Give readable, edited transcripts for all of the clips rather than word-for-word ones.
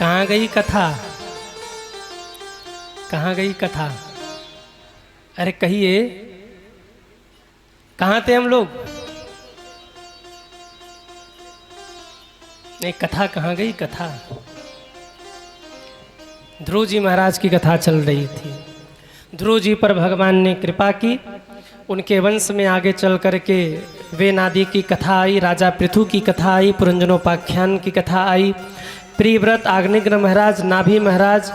कहाँ गई कथा, कहाँ गई कथा? अरे कहिए, कहाँ थे हम लोग? नहीं, कथा कहाँ गई कथा? ध्रुव जी महाराज की कथा चल रही थी। ध्रुव जी पर भगवान ने कृपा की, उनके वंश में आगे चल करके वेनादि की कथा आई, राजा पृथु की कथा आई, पुरंजनोपाख्यान की कथा आई, प्रियव्रत आग्नेय महाराज, नाभि महाराज,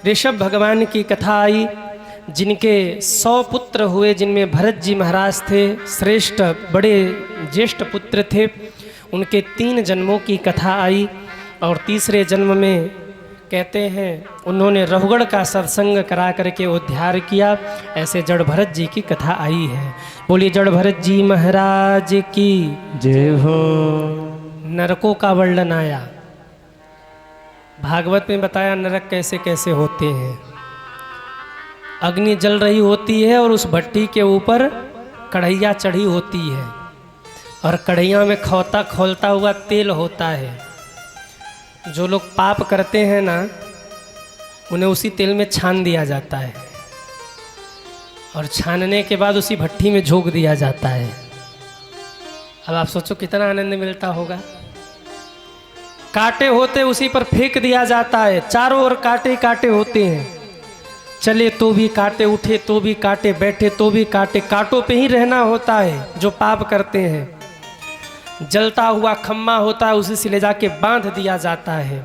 ऋषभ भगवान की कथा आई, जिनके 100 पुत्र हुए, जिनमें भरत जी महाराज थे, श्रेष्ठ बड़े ज्येष्ठ पुत्र थे। उनके 3 जन्मों की कथा आई और तीसरे जन्म में कहते हैं उन्होंने रहुगढ़ का सत्संग करा करके उद्धार किया। ऐसे जड़ भरत जी की कथा आई है। बोलिए जड़ भरत जी महाराज की जय हो। नरकों का वर्णन आया, भागवत में बताया नरक कैसे कैसे होते हैं। अग्नि जल रही होती है और उस भट्टी के ऊपर कढ़ैया चढ़ी होती है और कढ़ैया में खौता खोलता हुआ तेल होता है। जो लोग पाप करते हैं ना, उन्हें उसी तेल में छान दिया जाता है और छानने के बाद उसी भट्टी में झोंक दिया जाता है। अब आप सोचो कितना आनंद मिलता होगा। कांटे होते उसी पर फेंक दिया जाता है, चारों ओर कांटे कांटे होते हैं। चले तो भी कांटे, उठे तो भी कांटे, बैठे तो भी कांटे, कांटों पे ही रहना होता है जो पाप करते हैं। जलता हुआ खम्मा होता है, उसी से ले जाके बांध दिया जाता है।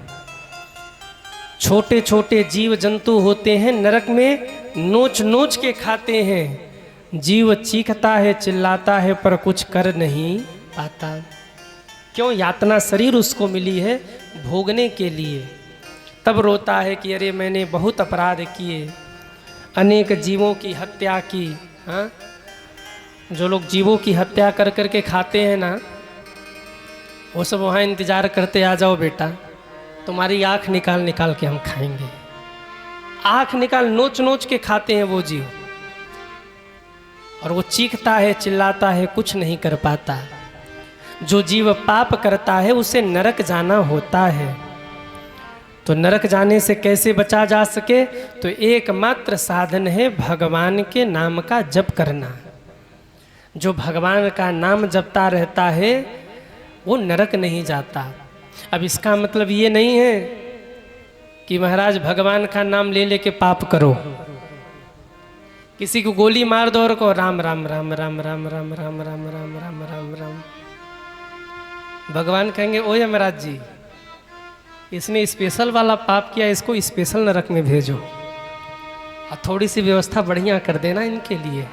छोटे छोटे जीव जंतु होते हैं नरक में, नोच नोच के खाते हैं। जीव चीखता है, चिल्लाता है, पर कुछ कर नहीं पाता। क्यों? यातना शरीर उसको मिली है भोगने के लिए। तब रोता है कि अरे मैंने बहुत अपराध किए, अनेक जीवों की हत्या की। हाँ, जो लोग जीवों की हत्या कर करके खाते हैं ना, वो सब वहाँ इंतज़ार करते, आ जाओ बेटा, तुम्हारी आँख निकाल निकाल के हम खाएंगे। आँख निकाल नोच नोच के खाते हैं वो जीव। और वो चीखता है, चिल्लाता है, कुछ नहीं कर पाता। जो जीव पाप करता है उसे नरक जाना होता है। तो नरक जाने से कैसे बचा जा सके? तो एकमात्र साधन है भगवान के नाम का जप करना। जो भगवान का नाम जपता रहता है वो नरक नहीं जाता। अब इसका मतलब ये नहीं है कि महाराज भगवान का नाम ले लेके पाप करो। किसी को गोली मार दो और को राम राम राम राम राम राम राम राम राम राम राम राम। भगवान कहेंगे ओए महाराज जी, इसने स्पेशल वाला पाप किया, इसको स्पेशल नरक में भेजो और थोड़ी सी व्यवस्था बढ़िया कर देना इनके लिए।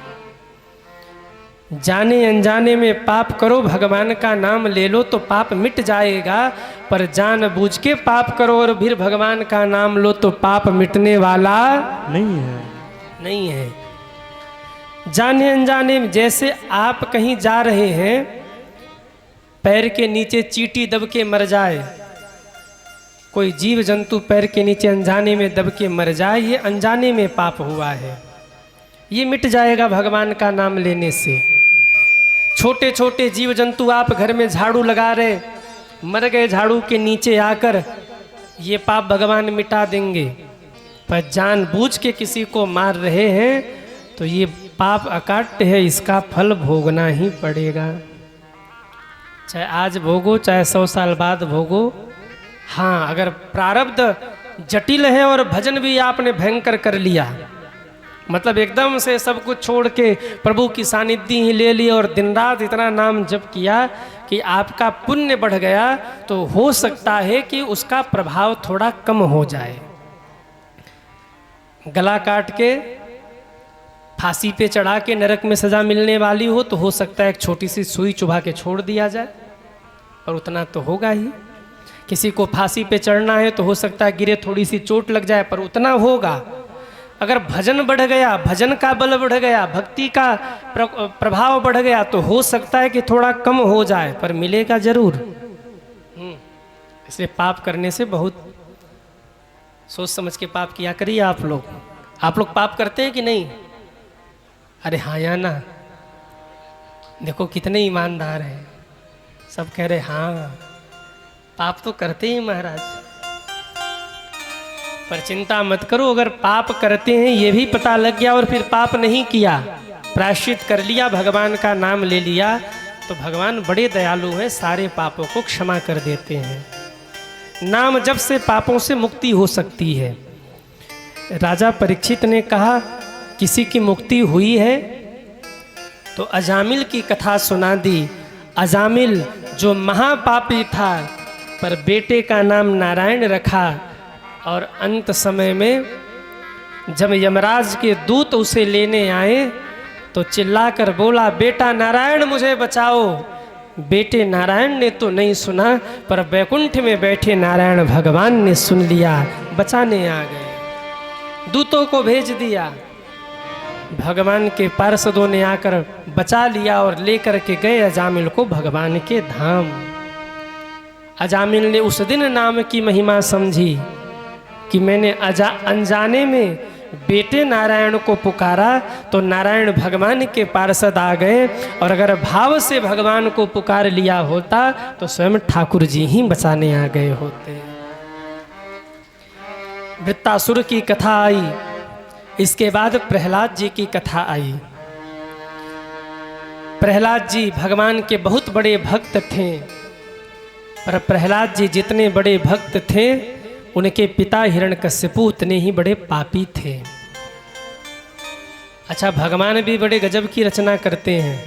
जाने अनजाने में पाप करो, भगवान का नाम ले लो तो पाप मिट जाएगा। पर जानबूझ के पाप करो और फिर भगवान का नाम लो तो पाप मिटने वाला नहीं है। जाने अनजाने में, जैसे आप कहीं जा रहे हैं, पैर के नीचे चींटी दब के मर जाए, कोई जीव जंतु पैर के नीचे अनजाने में दब के मर जाए, ये अनजाने में पाप हुआ है, ये मिट जाएगा भगवान का नाम लेने से। छोटे छोटे जीव जंतु आप घर में झाड़ू लगा रहे, मर गए झाड़ू के नीचे आकर, ये पाप भगवान मिटा देंगे। पर जानबूझ के किसी को मार रहे हैं तो ये पाप अकाट्य है, इसका फल भोगना ही पड़ेगा। चाहे आज भोगो, चाहे 100 साल बाद भोगो। हाँ, अगर प्रारब्ध जटिल है और भजन भी आपने भयंकर कर लिया, मतलब एकदम से सब कुछ छोड़ के प्रभु की सानिध्य ही ले ली और दिन रात इतना नाम जप किया कि आपका पुण्य बढ़ गया, तो हो सकता है कि उसका प्रभाव थोड़ा कम हो जाए। गला काट के फांसी पे चढ़ा के नरक में सजा मिलने वाली हो तो हो सकता है एक छोटी सी सुई चुभा के छोड़ दिया जाए, पर उतना तो होगा ही। किसी को फांसी पे चढ़ना है तो हो सकता है गिरे, थोड़ी सी चोट लग जाए, पर उतना होगा। अगर भजन बढ़ गया, भजन का बल बढ़ गया, भक्ति का प्रभाव बढ़ गया, तो हो सकता है कि थोड़ा कम हो जाए, पर मिलेगा जरूर। इसलिए पाप करने से बहुत सोच समझ के पाप किया करिए आप लोग। आप लोग पाप करते हैं कि नहीं? अरे हाँ या ना? देखो कितने ईमानदार हैं, सब कह रहे हाँ पाप तो करते ही महाराज। पर चिंता मत करो, अगर पाप करते हैं ये भी पता लग गया और फिर पाप नहीं किया, प्रायश्चित कर लिया, भगवान का नाम ले लिया, तो भगवान बड़े दयालु हैं, सारे पापों को क्षमा कर देते हैं। नाम जप से पापों से मुक्ति हो सकती है। राजा परीक्षित ने कहा किसी की मुक्ति हुई है, तो अजामिल की कथा सुना दी। अजामिल जो महापापी था पर बेटे का नाम नारायण रखा, और अंत समय में जब यमराज के दूत उसे लेने आए तो चिल्लाकर बोला, बेटा नारायण मुझे बचाओ। बेटे नारायण ने तो नहीं सुना, पर वैकुंठ में बैठे नारायण भगवान ने सुन लिया, बचाने आ गए, दूतों को भेज दिया। भगवान के पार्षदों ने आकर बचा लिया और लेकर के गए अजामिल को भगवान के धाम। अजामिल ने उस दिन नाम की महिमा समझी कि मैंने अनजाने में बेटे नारायण को पुकारा तो नारायण भगवान के पार्षद आ गए, और अगर भाव से भगवान को पुकार लिया होता तो स्वयं ठाकुर जी ही बचाने आ गए होते। वृत्तासुर की कथा आई, इसके बाद प्रहलाद जी की कथा आई। प्रहलाद जी भगवान के बहुत बड़े भक्त थे, पर प्रहलाद जी जितने बड़े भक्त थे उनके पिता हिरण्यकश्यपु उतने ही बड़े पापी थे। अच्छा, भगवान भी बड़े गजब की रचना करते हैं।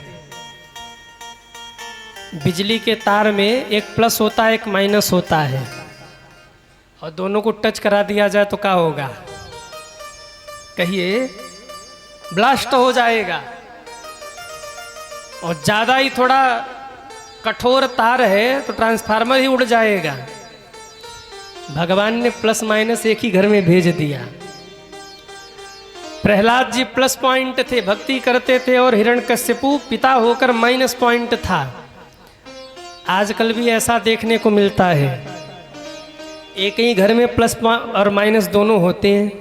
बिजली के तार में एक प्लस होता है, एक माइनस होता है, और दोनों को टच करा दिया जाए तो क्या होगा? कहिए, ब्लास्ट हो जाएगा। और ज़्यादा ही थोड़ा कठोर तार है तो ट्रांसफार्मर ही उड़ जाएगा। भगवान ने प्लस माइनस एक ही घर में भेज दिया। प्रहलाद जी प्लस पॉइंट थे, भक्ति करते थे, और हिरण्यकश्यपु पिता होकर माइनस पॉइंट था। आजकल भी ऐसा देखने को मिलता है, एक ही घर में प्लस और माइनस दोनों होते हैं।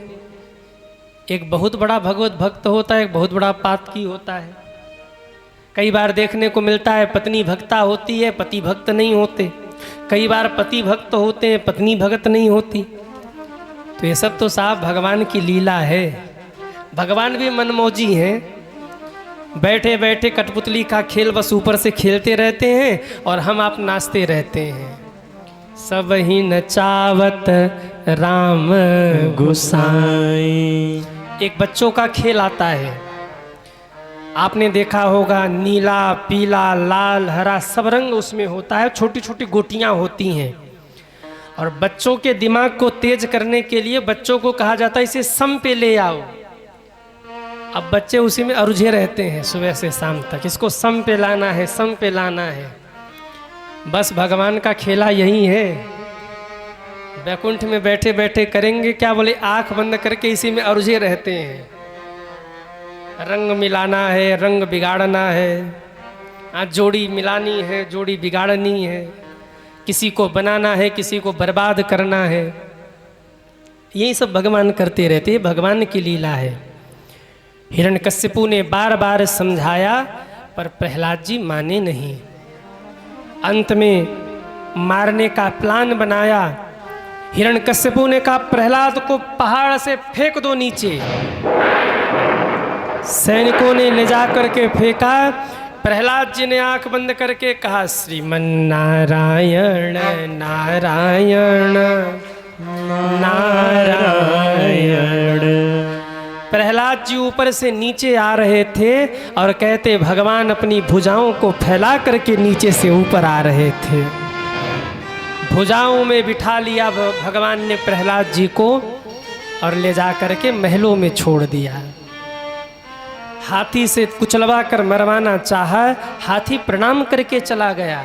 एक बहुत बड़ा भगवत भक्त होता है, एक बहुत बड़ा पातकी होता है। कई बार देखने को मिलता है पत्नी भक्ता होती है, पति भक्त नहीं होते। कई बार पति भक्त होते हैं, पत्नी भक्त नहीं होती। तो ये सब तो साफ भगवान की लीला है। भगवान भी मनमौजी हैं, बैठे बैठे कठपुतली का खेल बस ऊपर से खेलते रहते हैं और हम आप नाचते रहते हैं। सब ही नचावत राम गुसाई। एक बच्चों का खेल आता है, आपने देखा होगा, नीला पीला लाल हरा सब रंग उसमें होता है, छोटी छोटी गोटियां होती हैं। और बच्चों के दिमाग को तेज करने के लिए बच्चों को कहा जाता है इसे सम पे ले आओ। अब बच्चे उसी में अरुझे रहते हैं सुबह से शाम तक, इसको सम पे लाना है, सम पे लाना है। बस भगवान का खेला यही है। वैकुंठ में बैठे बैठे करेंगे क्या? बोले आंख बंद करके इसी में अरुझे रहते हैं। रंग मिलाना है, रंग बिगाड़ना है, आज जोड़ी मिलानी है, जोड़ी बिगाड़नी है, किसी को बनाना है, किसी को बर्बाद करना है। यही सब भगवान करते रहते हैं, भगवान की लीला है। हिरण्यकश्यपु ने बार बार समझाया पर प्रहलाद जी माने नहीं। अंत में मारने का प्लान बनाया। हिरण्यकश्यपु ने कहा प्रहलाद को पहाड़ से फेंक दो नीचे। सैनिकों ने ले जा करके फेंका। प्रहलाद जी ने आंख बंद करके कहा श्रीमन नारायण नारायण नारायण। प्रहलाद जी ऊपर से नीचे आ रहे थे और कहते भगवान अपनी भुजाओं को फैला करके नीचे से ऊपर आ रहे थे। भुजाओं में बिठा लिया भगवान ने प्रहलाद जी को और ले जा करके महलों में छोड़ दिया। हाथी से कुचलवा कर मरवाना चाहा, हाथी प्रणाम करके चला गया।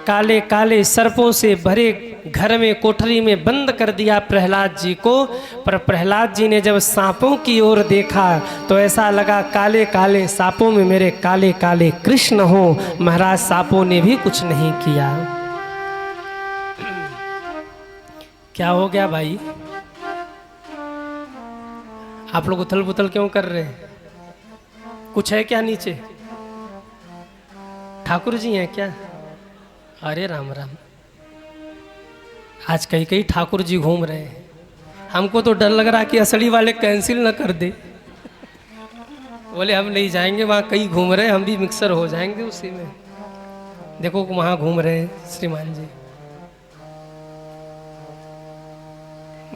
काले काले सर्पों से भरे घर में कोठरी में बंद कर दिया प्रहलाद जी को। पर प्रहलाद जी ने जब सांपों की ओर देखा तो ऐसा लगा काले काले सांपों में मेरे काले काले कृष्ण हो। महाराज सांपों ने भी कुछ नहीं किया। क्या हो गया भाई? आप लोग उथल पुथल क्यों कर रहे हैं? कुछ है क्या नीचे? ठाकुर जी हैं क्या? अरे राम राम, आज कई कई ठाकुर जी घूम रहे हैं। हमको तो डर लग रहा कि असली वाले कैंसिल न कर दे। बोले हम नहीं जाएंगे वहाँ, कई घूम रहे, हम भी मिक्सर हो जाएंगे उसी में। देखो वहाँ घूम रहे हैं श्रीमान जी।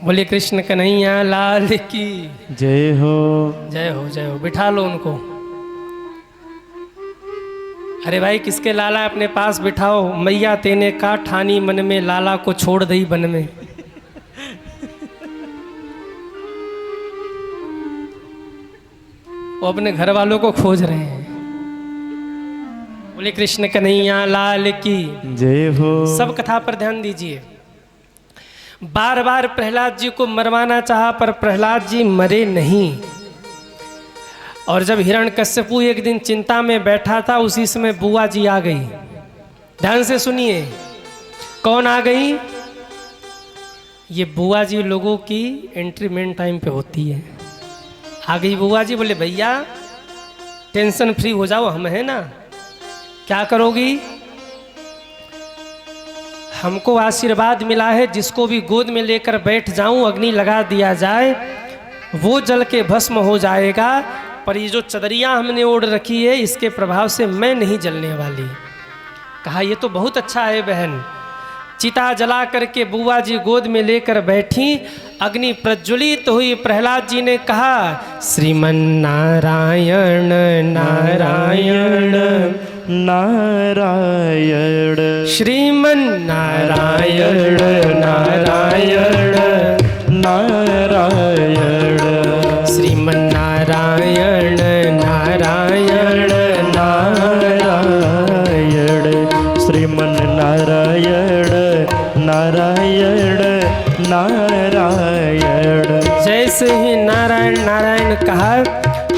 बोले कृष्ण कन्हैया लाल की जय हो। जय हो जय हो। बिठा लो उनको। अरे भाई किसके लाला अपने पास बिठाओ। मैया तेने का ठानी मन में, लाला को छोड़ दई बन में। वो अपने घर वालों को खोज रहे हैं। बोले कृष्ण कन्हैया लाल की जय हो। सब कथा पर ध्यान दीजिए। बार बार प्रहलाद जी को मरवाना चाहा पर प्रहलाद जी मरे नहीं। और जब हिरण्यकश्यपु एक दिन चिंता में बैठा था, उसी समय बुआ जी आ गई। ध्यान से सुनिए कौन आ गई। ये बुआ जी लोगों की एंट्री मेन टाइम पे होती है। आ गई बुआ जी। बोले भैया टेंशन फ्री हो जाओ, हम हैं ना। क्या करोगी। हमको आशीर्वाद मिला है, जिसको भी गोद में लेकर बैठ जाऊं, अग्नि लगा दिया जाए, वो जल के भस्म हो जाएगा। पर ये जो चदरियाँ हमने ओढ़ रखी है, इसके प्रभाव से मैं नहीं जलने वाली। कहा ये तो बहुत अच्छा है बहन। चिता जला करके बुआ जी गोद में लेकर बैठी। अग्नि प्रज्वलित हुई। प्रहलाद जी ने कहा श्रीमन नारायण नारायण नारायण श्रीमन नारायण नारायण नारायण श्रीमन नारायण नारायण नारायण श्रीमन नारायण नारायण नारायण। जैसे ही नारायण नारायण कहा,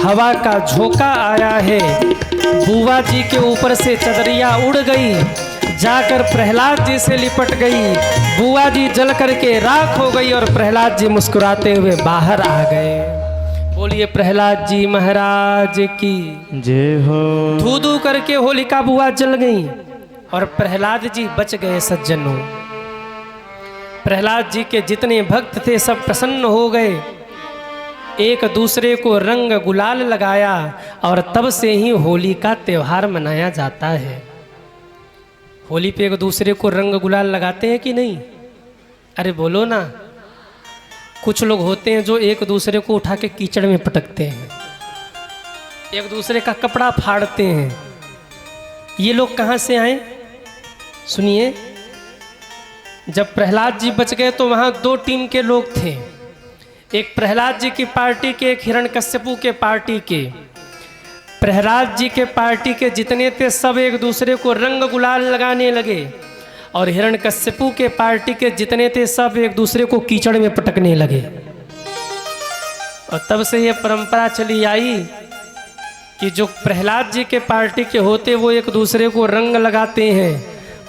हवा का झोंका आया है। बुआ जी के ऊपर से चदरिया उड़ गई, जाकर प्रहलाद जी से लिपट गई। बुआ जी जल करके राख हो गई और प्रहलाद जी मुस्कुराते हुए बाहर आ गए। बोलिए प्रहलाद जी महाराज की जय हो। धू धू करके होलिका बुआ जल गई और प्रहलाद जी बच गए। सज्जनों, प्रहलाद जी के जितने भक्त थे सब प्रसन्न हो गए। एक दूसरे को रंग गुलाल लगाया और तब से ही होली का त्यौहार मनाया जाता है। होली पे एक दूसरे को रंग गुलाल लगाते हैं कि नहीं। अरे बोलो ना। कुछ लोग होते हैं जो एक दूसरे को उठा के कीचड़ में पटकते हैं, एक दूसरे का कपड़ा फाड़ते हैं। ये लोग कहाँ से आए सुनिए। जब प्रहलाद जी बच गए तो वहाँ दो टीम के लोग थे। एक प्रहलाद जी की पार्टी के, एक हिरण्यकश्यपु के पार्टी के। प्रहलाद जी के पार्टी के जितने थे सब एक दूसरे को रंग गुलाल लगाने लगे और हिरण्यकश्यपु के पार्टी के जितने थे सब एक दूसरे को कीचड़ में पटकने लगे। और तब से ये परंपरा चली आई कि जो प्रहलाद जी के पार्टी के होते वो एक दूसरे को रंग लगाते हैं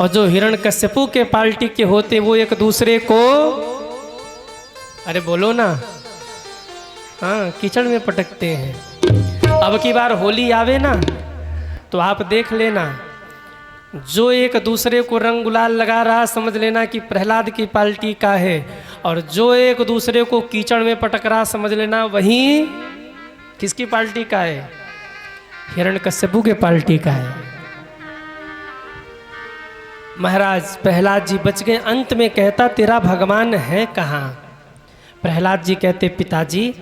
और जो हिरण्यकश्यपु के पार्टी के होते वो एक दूसरे को, अरे बोलो ना, हाँ, कीचड़ में पटकते हैं। अब की बार होली आवे ना तो आप देख लेना, जो एक दूसरे को रंग गुलाल लगा रहा समझ लेना कि प्रहलाद की पार्टी का है, और जो एक दूसरे को कीचड़ में पटक रहा समझ लेना वही किसकी पार्टी का है, हिरण्यकश्यपु के पार्टी का है। महाराज प्रहलाद जी बच गए। अंत में कहता तेरा भगवान है कहाँ। प्रहलाद जी कहते पिताजी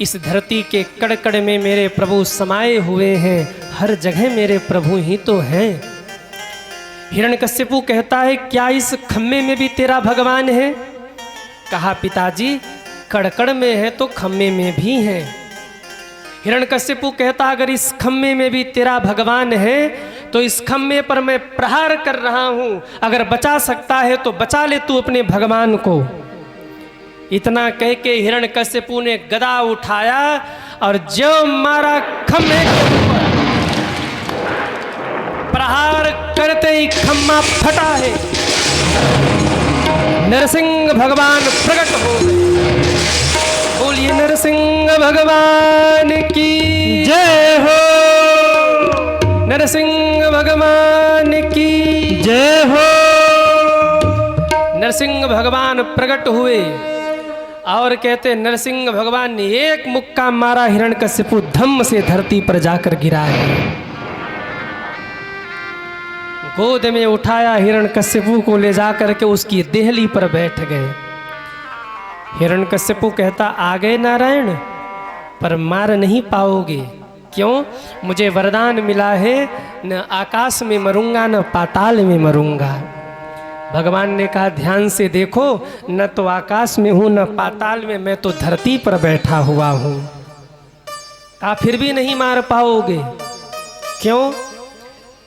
इस धरती के कड़ कड़ में मेरे प्रभु समाये हुए हैं, हर जगह मेरे प्रभु ही तो हैं। हिरण्यकश्यपु कहता है क्या इस खम्मे में भी तेरा भगवान है। कहा पिताजी कड़कड़ में है तो खम्मे में भी है। हिरण्यकश्यपु कहता अगर इस खम्मे में भी तेरा भगवान है तो इस खम्मे पर मैं प्रहार कर रहा हूं, अगर बचा सकता है तो बचा ले तू अपने भगवान को। इतना कह के हिरण्यकश्यपु ने गदा उठाया और जो मारा खम्मे के ऊपर, प्रहार करते ही खम्मा फटा है, नरसिंह भगवान प्रकट हो गए। बोलिए नरसिंह भगवान की जय हो। नरसिंह भगवान की जय हो। नरसिंह भगवान प्रकट हुए और कहते नरसिंह भगवान ने एक मुक्का मारा, हिरण्यकशिपु धम्म से धरती पर जाकर गिरा है। गोद में उठाया, हिरण्यकशिपु को ले जाकर के उसकी देहली पर बैठ गए। हिरण्यकशिपु कहता आ गए नारायण, पर मार नहीं पाओगे। क्यों? मुझे वरदान मिला है, न आकाश में मरूंगा न पाताल में मरूंगा। भगवान ने कहा ध्यान से देखो, न तो आकाश में हूं न पाताल में, मैं तो धरती पर बैठा हुआ हूं। कहा फिर भी नहीं मार पाओगे। क्यों?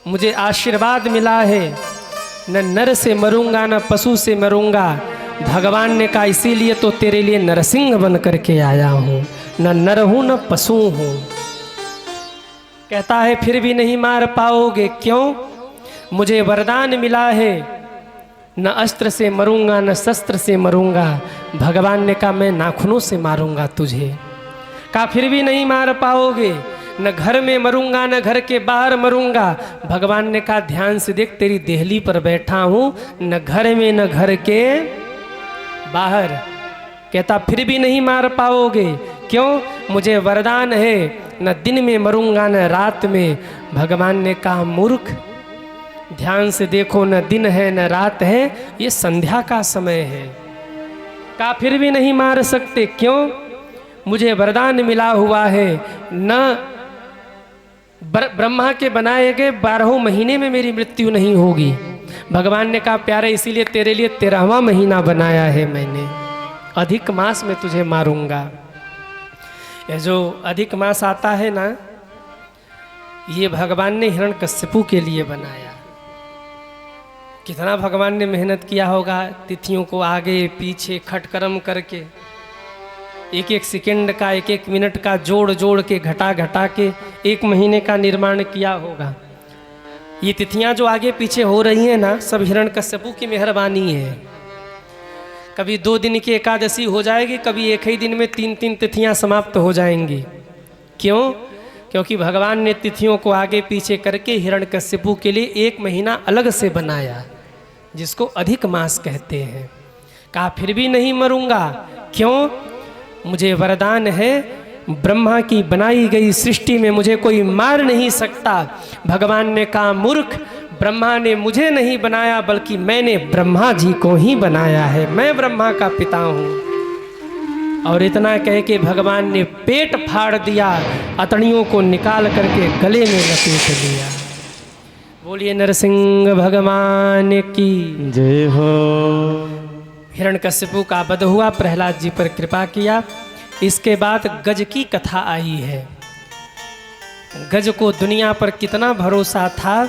मुझे आशीर्वाद मिला है, न नर से मरूंगा न पशु से मरूंगा। भगवान ने कहा इसीलिए तो तेरे लिए नरसिंह बन करके आया हूं, न नर हूं न पशु हूं। कहता है फिर भी नहीं मार पाओगे। क्यों? मुझे वरदान मिला है, न अस्त्र से मरूंगा न शस्त्र से मरूंगा। भगवान ने कहा मैं नाखूनों से मारूंगा तुझे। कहा फिर भी नहीं मार पाओगे। न घर में मरूंगा न घर के बाहर मरूंगा। भगवान ने कहा ध्यान से देख, तेरी देहली पर बैठा हूं, न घर में न घर के बाहर। कहता फिर भी नहीं मार पाओगे। क्यों? मुझे वरदान है, न दिन में मरूंगा न रात में। भगवान ने कहा मूर्ख, ध्यान से देखो, न दिन है न रात है, ये संध्या का समय है। कहा फिर भी नहीं मार सकते। क्यों? मुझे वरदान मिला हुआ है, न ब्रह्मा के बनाए गए 12 महीने में मेरी मृत्यु नहीं होगी। भगवान ने कहा प्यारे इसीलिए तेरे लिए 13वां महीना बनाया है मैंने, अधिक मास में तुझे मारूंगा। ये जो अधिक मास आता है ना, ये भगवान ने हिरण्यकशिपु के लिए बनाया। कितना भगवान ने मेहनत किया होगा, तिथियों को आगे पीछे खटकरम करके, एक एक सेकंड का एक एक मिनट का जोड़ जोड़ के घटा घटा के 1 महीने का निर्माण किया होगा। ये तिथियां जो आगे पीछे हो रही हैं ना, सब हिरण्यकशिपु की मेहरबानी है। कभी 2 दिन की एकादशी हो जाएगी, कभी एक ही दिन में 3-3 तिथियां समाप्त हो जाएंगी। क्यों? क्योंकि भगवान ने तिथियों को आगे पीछे करके हिरण्यकशिपु के लिए 1 महीना अलग से बनाया, जिसको अधिक मास कहते हैं। कहा फिर भी नहीं मरूंगा। क्यों? मुझे वरदान है, ब्रह्मा की बनाई गई सृष्टि में मुझे कोई मार नहीं सकता। भगवान ने कहा मूर्ख, ब्रह्मा ने मुझे नहीं बनाया बल्कि मैंने ब्रह्मा जी को ही बनाया है, मैं ब्रह्मा का पिता हूँ। और इतना कह के भगवान ने पेट फाड़ दिया, अतड़ियों को निकाल करके गले में लपेट लिया। बोलिए नरसिंह भगवान की जय हो। हिरण्यकशिपु का वध हुआ, प्रहलाद जी पर कृपा किया। इसके बाद गज की कथा आई है। गज को दुनिया पर कितना भरोसा था,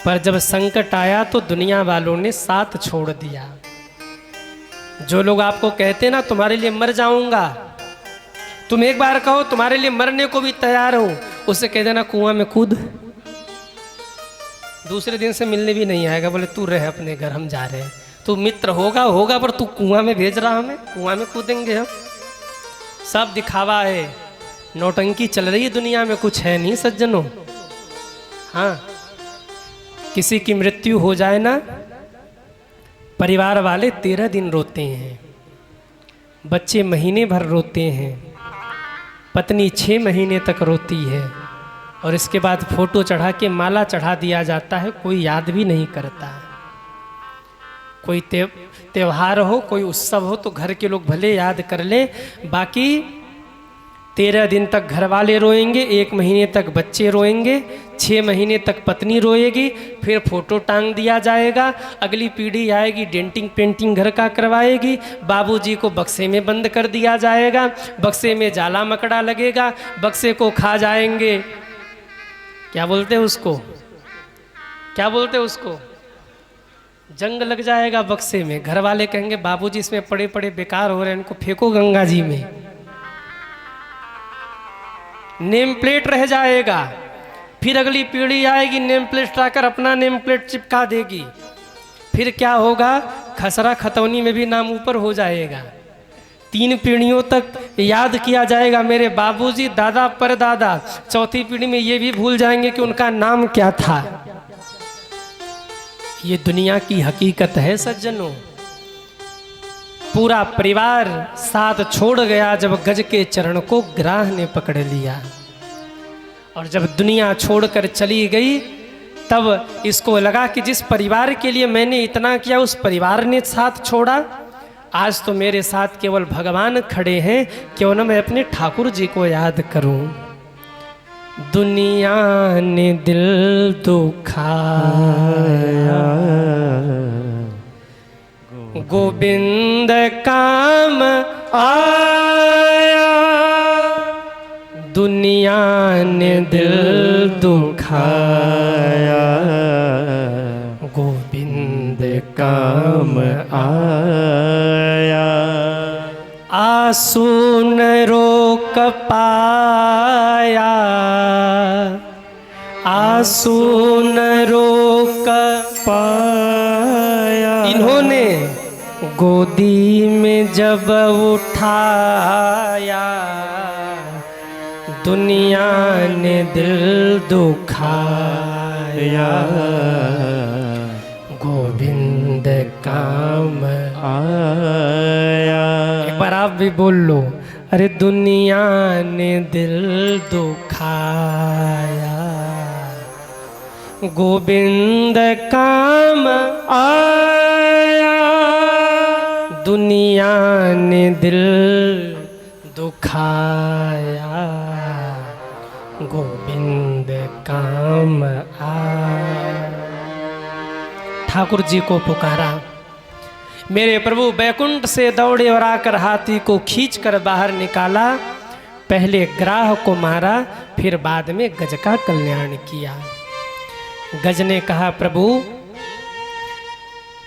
पर जब संकट आया तो दुनिया वालों ने साथ छोड़ दिया। जो लोग आपको कहते ना तुम्हारे लिए मर जाऊंगा, तुम एक बार कहो तुम्हारे लिए मरने को भी तैयार हूं, उससे कह देना कुआं में कूद। दूसरे दिन से मिलने भी नहीं आएगा, बोले तू रह अपने घर, हम जा रहे हैं। तू मित्र होगा पर तू कुआं में भेज रहा, हमें कुआं में कूदेंगे हम। सब दिखावा है, नौटंकी चल रही है दुनिया में, कुछ है नहीं सज्जनों। हाँ, किसी की मृत्यु हो जाए ना, परिवार वाले 13 दिन रोते हैं, बच्चे महीने भर रोते हैं, पत्नी 6 महीने तक रोती है, और इसके बाद फोटो चढ़ा के माला चढ़ा दिया जाता है, कोई याद भी नहीं करता। कोई त्योहार हो, कोई उत्सव हो तो घर के लोग भले याद कर ले, बाकी 13 दिन तक घर वाले रोएंगे, 1 महीने तक बच्चे रोएंगे, 6 महीने तक पत्नी रोएगी, फिर फोटो टांग दिया जाएगा। अगली पीढ़ी आएगी, डेंटिंग पेंटिंग घर का करवाएगी, बाबूजी को बक्से में बंद कर दिया जाएगा, बक्से में जाला मकड़ा लगेगा, बक्से को खा जाएंगे। क्या बोलते हैं उसको, क्या बोलते हैं उसको, जंग लग जाएगा बक्से में। घर वाले कहेंगे बाबूजी इसमें पड़े पड़े बेकार हो रहे हैं, इनको फेंको गंगा जी में। नेम प्लेट रह जाएगा, फिर अगली पीढ़ी आएगी, नेम प्लेट हटाकर अपना नेम प्लेट चिपका देगी। फिर क्या होगा, खसरा खतौनी में भी नाम ऊपर हो जाएगा। 3 पीढ़ियों तक याद किया जाएगा मेरे बाबूजी, दादा परदादा। 4थी पीढ़ी में ये भी भूल जाएंगे कि उनका नाम क्या था। ये दुनिया की हकीकत है सज्जनों। पूरा परिवार साथ छोड़ गया जब गज के चरण को ग्राह ने पकड़ लिया। और जब दुनिया छोड़कर चली गई तब इसको लगा कि जिस परिवार के लिए मैंने इतना किया उस परिवार ने साथ छोड़ा। आज तो मेरे साथ केवल भगवान खड़े हैं, क्यों न मैं अपने ठाकुर जी को याद करूं। दुनिया ने दिल दुखाया, गोविंद काम आया। दुनिया ने दिल दुखाया, गोविंद काम आया। आंसू न रोक पाया, आंसू न रोक पाया। इन्होंने गोदी में जब उठाया, दुनिया ने दिल दुखाया, गोविंद काम आया। एक बार आप भी बोल लो, अरे दुनिया ने दिल दुखाया, गोविंद काम आया। दुनिया ने दिल दुखाया, गोविंद काम आया। ठाकुर जी को पुकारा, मेरे प्रभु बैकुंठ से दौड़े और आकर हाथी को खींचकर बाहर निकाला। पहले ग्राह को मारा, फिर बाद में गज का कल्याण किया। गज ने कहा, प्रभु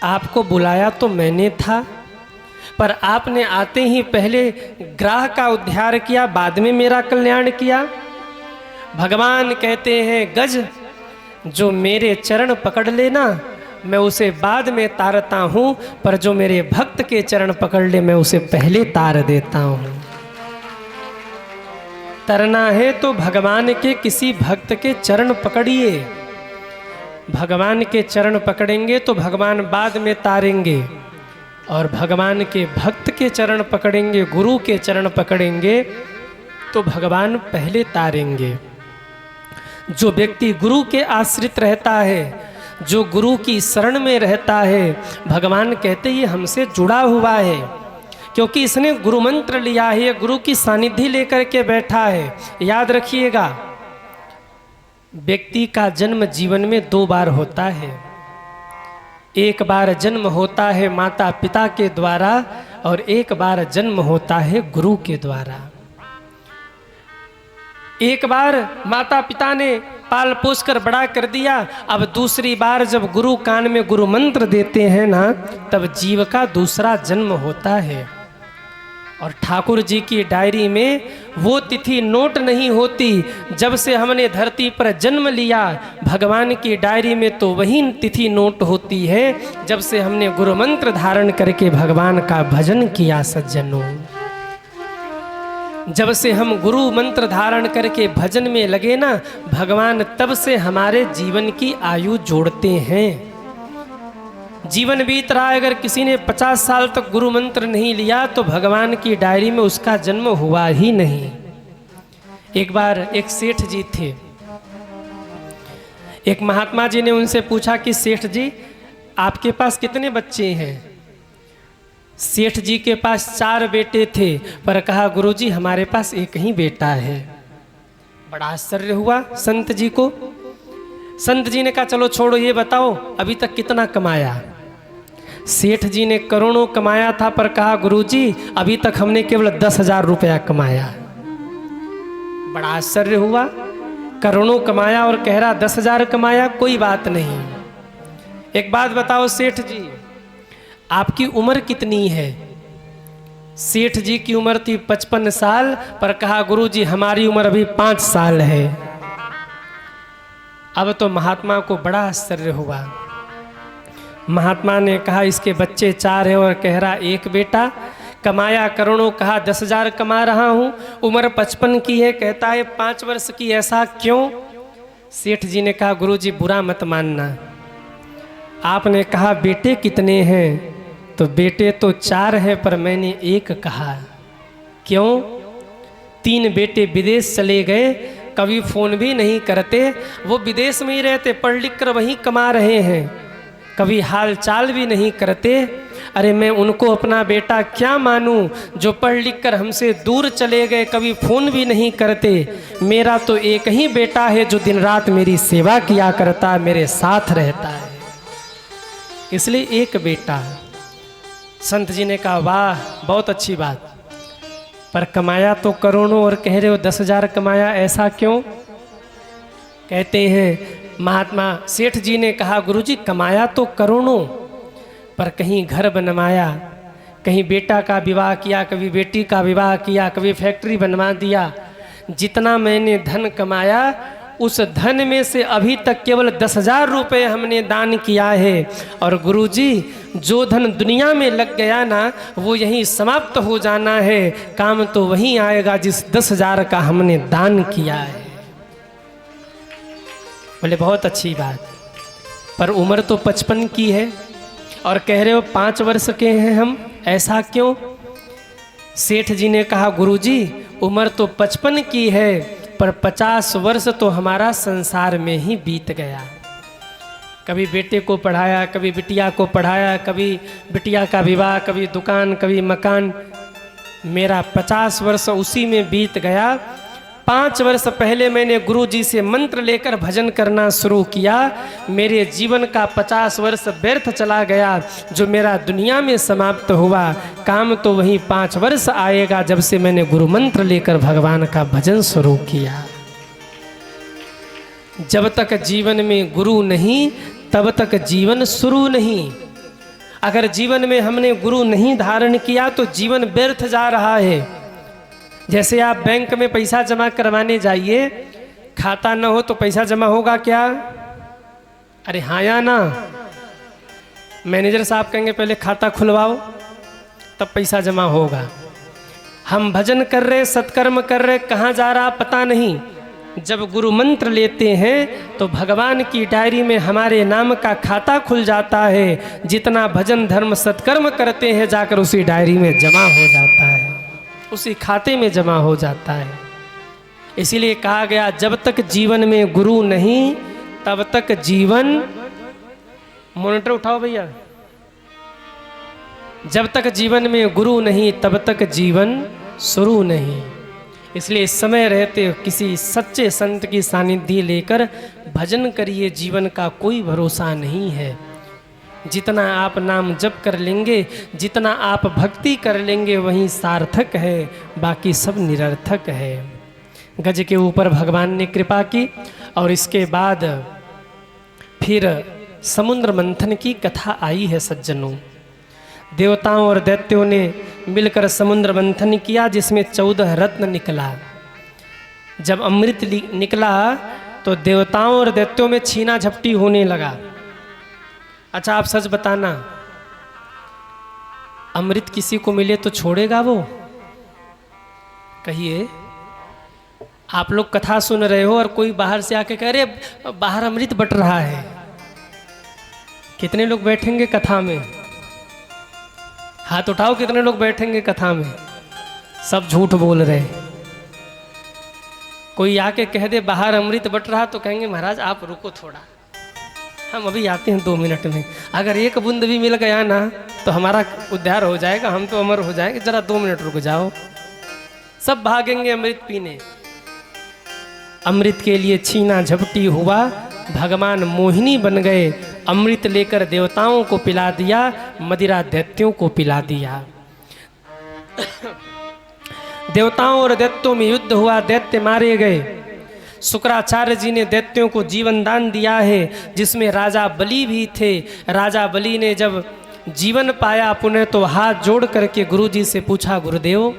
आपको बुलाया तो मैंने था, पर आपने आते ही पहले ग्राह का उद्धार किया, बाद में मेरा कल्याण किया। भगवान कहते हैं, गज जो मेरे चरण पकड़ लेना मैं उसे बाद में तारता हूँ, पर जो मेरे भक्त के चरण पकड़ ले मैं उसे पहले तार देता हूँ। तरना है तो भगवान के किसी भक्त के चरण पकड़िए। भगवान के चरण पकड़ेंगे तो भगवान बाद में तारेंगे, और भगवान के भक्त के चरण पकड़ेंगे, गुरु के चरण पकड़ेंगे तो भगवान पहले तारेंगे। जो व्यक्ति गुरु के आश्रित रहता है, जो गुरु की शरण में रहता है, भगवान कहते ये हमसे जुड़ा हुआ है, क्योंकि इसने गुरु मंत्र लिया है, गुरु की सानिध्य लेकर के बैठा है। याद रखिएगा, व्यक्ति का जन्म जीवन में 2 बार होता है। एक बार जन्म होता है माता पिता के द्वारा, और एक बार जन्म होता है गुरु के द्वारा। एक बार माता पिता ने पाल पोस कर बड़ा कर दिया, अब दूसरी बार जब गुरु कान में गुरु मंत्र देते हैं ना, तब जीव का दूसरा जन्म होता है। और ठाकुर जी की डायरी में वो तिथि नोट नहीं होती जब से हमने धरती पर जन्म लिया। भगवान की डायरी में तो वही तिथि नोट होती है जब से हमने गुरु मंत्र धारण करके भगवान का भजन किया। सज्जनों, जब से हम गुरु मंत्र धारण करके भजन में लगे ना, भगवान तब से हमारे जीवन की आयु जोड़ते हैं। जीवन बीत रहा है, अगर किसी ने 50 साल तक गुरु मंत्र नहीं लिया तो भगवान की डायरी में उसका जन्म हुआ ही नहीं। एक बार एक सेठ जी थे, एक महात्मा जी ने उनसे पूछा कि सेठ जी आपके पास कितने बच्चे हैं? सेठ जी के पास 4 बेटे थे, पर कहा गुरुजी हमारे पास एक ही बेटा है। बड़ा आश्चर्य हुआ संत जी को। संत जी ने कहा चलो छोड़ो, ये बताओ अभी तक कितना कमाया? सेठ जी ने करोड़ों कमाया था, पर कहा गुरुजी अभी तक हमने केवल 10,000 रुपया कमाया। बड़ा आश्चर्य हुआ, करोड़ों कमाया और कह रहा 10,000 कमाया, कोई बात नहीं। एक बात बताओ सेठ जी, आपकी उम्र कितनी है? सेठ जी की उम्र थी 55 साल, पर कहा गुरुजी हमारी उम्र अभी 5 साल है। अब तो महात्मा को बड़ा आश्चर्य हुआ। महात्मा ने कहा इसके बच्चे 4 हैं और कह रहा एक बेटा, कमाया करोड़ों, कहा 10,000 कमा रहा हूँ, उम्र 55 की है, कहता है 5 वर्ष की, ऐसा क्यों? सेठ जी ने कहा गुरुजी बुरा मत मानना, आपने कहा बेटे कितने हैं? तो बेटे तो 4 है पर मैंने एक कहा। क्यों? 3 बेटे विदेश चले गए, कभी फ़ोन भी नहीं करते, वो विदेश में ही रहते, पढ़ लिख कर वहीं कमा रहे हैं, कभी हाल चाल भी नहीं करते। अरे मैं उनको अपना बेटा क्या मानूं जो पढ़ लिख कर हमसे दूर चले गए, कभी फ़ोन भी नहीं करते। मेरा तो एक ही बेटा है जो दिन रात मेरी सेवा किया करता है, मेरे साथ रहता है, इसलिए एक बेटा। संत जी ने कहा वाह बहुत अच्छी बात, पर कमाया तो करोड़ों और कह रहे हो 10,000 कमाया, ऐसा क्यों? कहते हैं महात्मा सेठ जी ने कहा गुरुजी कमाया तो करोड़ों, पर कहीं घर बनवाया, कहीं बेटा का विवाह किया, कभी बेटी का विवाह किया, कभी फैक्ट्री बनवा दिया। जितना मैंने धन कमाया उस धन में से अभी तक केवल 10,000 रुपये हमने दान किया है। और गुरुजी जो धन दुनिया में लग गया ना वो यहीं समाप्त हो जाना है, काम तो वहीं आएगा जिस 10,000 का हमने दान किया है। बोले बहुत अच्छी बात, पर उम्र तो 55 की है और कह रहे हो 5 वर्ष के हैं हम, ऐसा क्यों? सेठ जी ने कहा गुरुजी उम्र तो 55 की है पर 50 वर्ष तो हमारा संसार में ही बीत गया। कभी बेटे को पढ़ाया, कभी बिटिया को पढ़ाया, कभी बिटिया का विवाह, कभी दुकान, कभी मकान, मेरा 50 वर्ष उसी में बीत गया। 5 वर्ष पहले मैंने गुरु जी से मंत्र लेकर भजन करना शुरू किया, मेरे जीवन का 50 वर्ष व्यर्थ चला गया जो मेरा दुनिया में समाप्त हुआ। काम तो वही 5 वर्ष आएगा जब से मैंने गुरु मंत्र लेकर भगवान का भजन शुरू किया। जब तक जीवन में गुरु नहीं तब तक जीवन शुरू नहीं। अगर जीवन में हमने गुरु नहीं धारण किया तो जीवन व्यर्थ जा रहा है। जैसे आप बैंक में पैसा जमा करवाने जाइए, खाता न हो तो पैसा जमा होगा क्या? अरे हाँ या ना? मैनेजर साहब कहेंगे पहले खाता खुलवाओ तब पैसा जमा होगा। हम भजन कर रहे, सत्कर्म कर रहे, कहाँ जा रहा पता नहीं। जब गुरु मंत्र लेते हैं तो भगवान की डायरी में हमारे नाम का खाता खुल जाता है। जितना भजन धर्म सत्कर्म करते हैं जाकर उसी डायरी में जमा हो जाता है, उसी खाते में जमा हो जाता है। इसीलिए कहा गया जब तक जीवन में गुरु नहीं तब तक जीवन, मॉनिटर उठाओ भैया, जब तक जीवन में गुरु नहीं तब तक जीवन शुरू नहीं। इसलिए समय रहते किसी सच्चे संत की सानिध्य लेकर भजन करिए, जीवन का कोई भरोसा नहीं है। जितना आप नाम जप कर लेंगे, जितना आप भक्ति कर लेंगे वही सार्थक है, बाकी सब निरर्थक है। गज के ऊपर भगवान ने कृपा की और इसके बाद फिर समुद्र मंथन की कथा आई है सज्जनों। देवताओं और दैत्यों ने मिलकर समुद्र मंथन किया जिसमें 14 रत्न निकला। जब अमृत निकला तो देवताओं और दैत्यों में छीना झपटी होने लगा। अच्छा आप सच बताना, अमृत किसी को मिले तो छोड़ेगा वो? कहिए। आप लोग कथा सुन रहे हो और कोई बाहर से आके कह रहे बाहर अमृत बट रहा है, कितने लोग बैठेंगे कथा में? हाथ उठाओ, कितने लोग बैठेंगे कथा में? सब झूठ बोल रहे। कोई आके कह दे बाहर अमृत बट रहा तो कहेंगे महाराज आप रुको थोड़ा, हम अभी आते हैं 2 मिनट में। अगर एक बूंद भी मिल गया ना तो हमारा उद्धार हो जाएगा, हम तो अमर हो जाएंगे, जरा 2 मिनट रुक जाओ। सब भागेंगे अमृत पीने। अमृत के लिए छीना झपटी हुआ, भगवान मोहिनी बन गए, अमृत लेकर देवताओं को पिला दिया, मदिरा दैत्यों को पिला दिया। देवताओं और दैत्यों में युद्ध हुआ, दैत्य मारे गए। शुक्राचार्य जी ने दैत्यों को जीवन दान दिया है जिसमें राजा बलि भी थे। राजा बलि ने जब जीवन पाया पुनः तो हाथ जोड़ करके गुरु जी से पूछा, गुरुदेव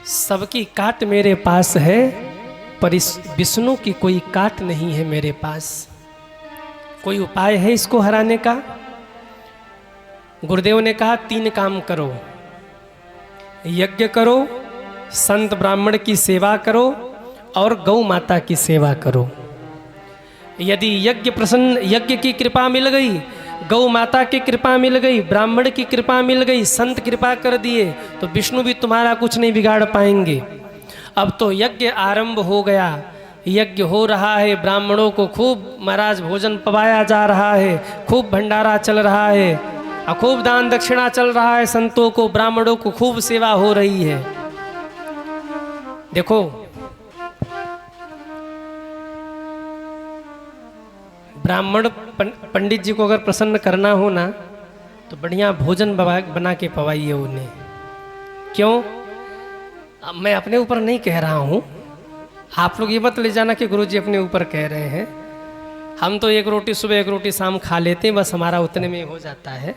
सबकी काट मेरे पास है पर इस विष्णु की कोई काट नहीं है मेरे पास, कोई उपाय है इसको हराने का? गुरुदेव ने कहा 3 काम करो, यज्ञ करो, संत ब्राह्मण की सेवा करो और गौ माता की सेवा करो। यदि यज्ञ की कृपा मिल गई, गौ माता की कृपा मिल गई, ब्राह्मण की कृपा मिल गई, संत कृपा कर दिए तो विष्णु भी तुम्हारा कुछ नहीं बिगाड़ पाएंगे। अब तो यज्ञ आरंभ हो गया, यज्ञ हो रहा है, ब्राह्मणों को खूब महाराज भोजन पवाया जा रहा है, खूब भंडारा चल रहा है और खूब दान दक्षिणा चल रहा है, संतों को ब्राह्मणों को खूब सेवा हो रही है। देखो ब्राह्मण पंडित जी को अगर प्रसन्न करना हो ना तो बढ़िया भोजन बना के पवाइए उन्हें। क्यों? अब मैं अपने ऊपर नहीं कह रहा हूँ, आप लोग ये मत ले जाना कि गुरुजी अपने ऊपर कह रहे हैं। हम तो एक रोटी सुबह एक रोटी शाम खा लेते हैं, बस हमारा उतने में हो जाता है।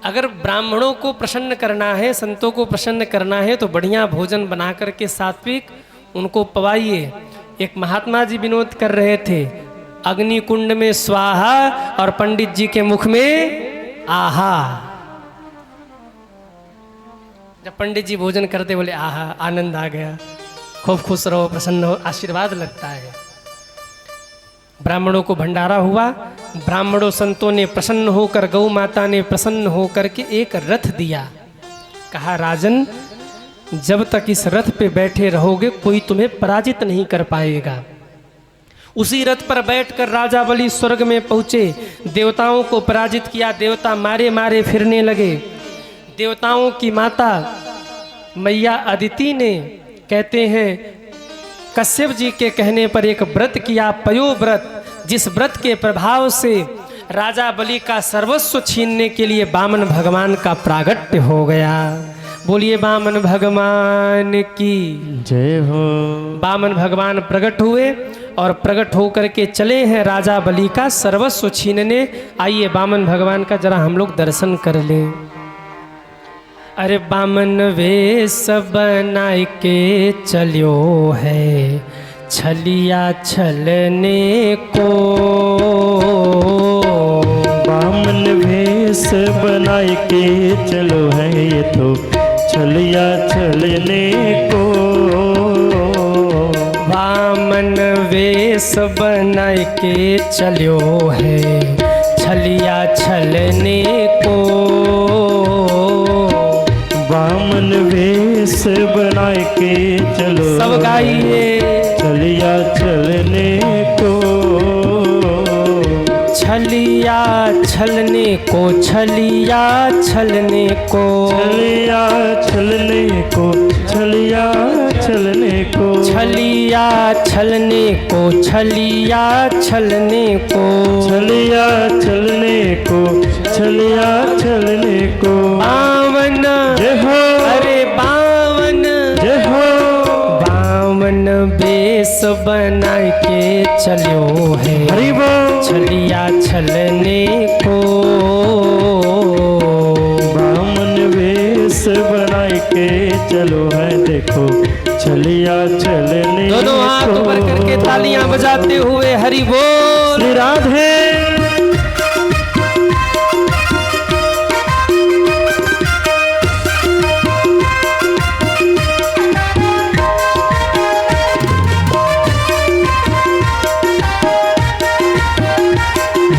अगर ब्राह्मणों को प्रसन्न करना है, संतों को प्रसन्न करना है तो बढ़िया भोजन बना करके सात्विक उनको पवाइए। एक महात्मा जी विनोद कर रहे थे, अग्नि कुंड में स्वाहा और पंडित जी के मुख में आहा। जब पंडित जी भोजन करते बोले आहा, आनंद आ गया, खूब खुश रहो, प्रसन्न हो, आशीर्वाद लगता है। ब्राह्मणों को भंडारा हुआ, ब्राह्मणों संतों ने प्रसन्न होकर, गौ माता ने प्रसन्न होकर के एक रथ दिया। कहा राजन जब तक इस रथ पे बैठे रहोगे कोई तुम्हें पराजित नहीं कर पाएगा। उसी रथ पर बैठकर राजा बलि स्वर्ग में पहुंचे, देवताओं को पराजित किया, देवता मारे मारे फिरने लगे। देवताओं की माता मैया अदिति ने कहते हैं कश्यप जी के कहने पर एक व्रत किया, पयो व्रत, जिस व्रत के प्रभाव से राजा बलि का सर्वस्व छीनने के लिए वामन भगवान का प्रागट्य हो गया। बोलिए वामन भगवान की जय हो। वामन भगवान प्रकट हुए और प्रकट होकर के चले हैं राजा बलि का सर्वस्व छीनने। आइए वामन भगवान का जरा हम लोग दर्शन कर लें। अरे वामन वेश बनाए के चलियो है छलिया छलने को। वामन वेश बनाए के चलो है ये तो छलिया छलने को। वामन वेश बनाए के चलियो है छलिया छलने को। वामन वेश बनाए के चलो सब गाइए छलिया छलने को। छलिया छलने को, छलिया छलने को, छलिया छलने को, छलिया छलने को, छलिया छलने को, छलिया छलने को, छलिया छलने को, छलिया छलने को। बावन जय हो, अरे बावन जय हो। बावन बेस बना के चलो है हरि बोल। छलिया छलने को। वामन वेश बनाए के चलो है देखो छलिया छलने को। दोनों हाथ ऊपर करके तालियां बजाते हुए हरि बोल। श्री राधे।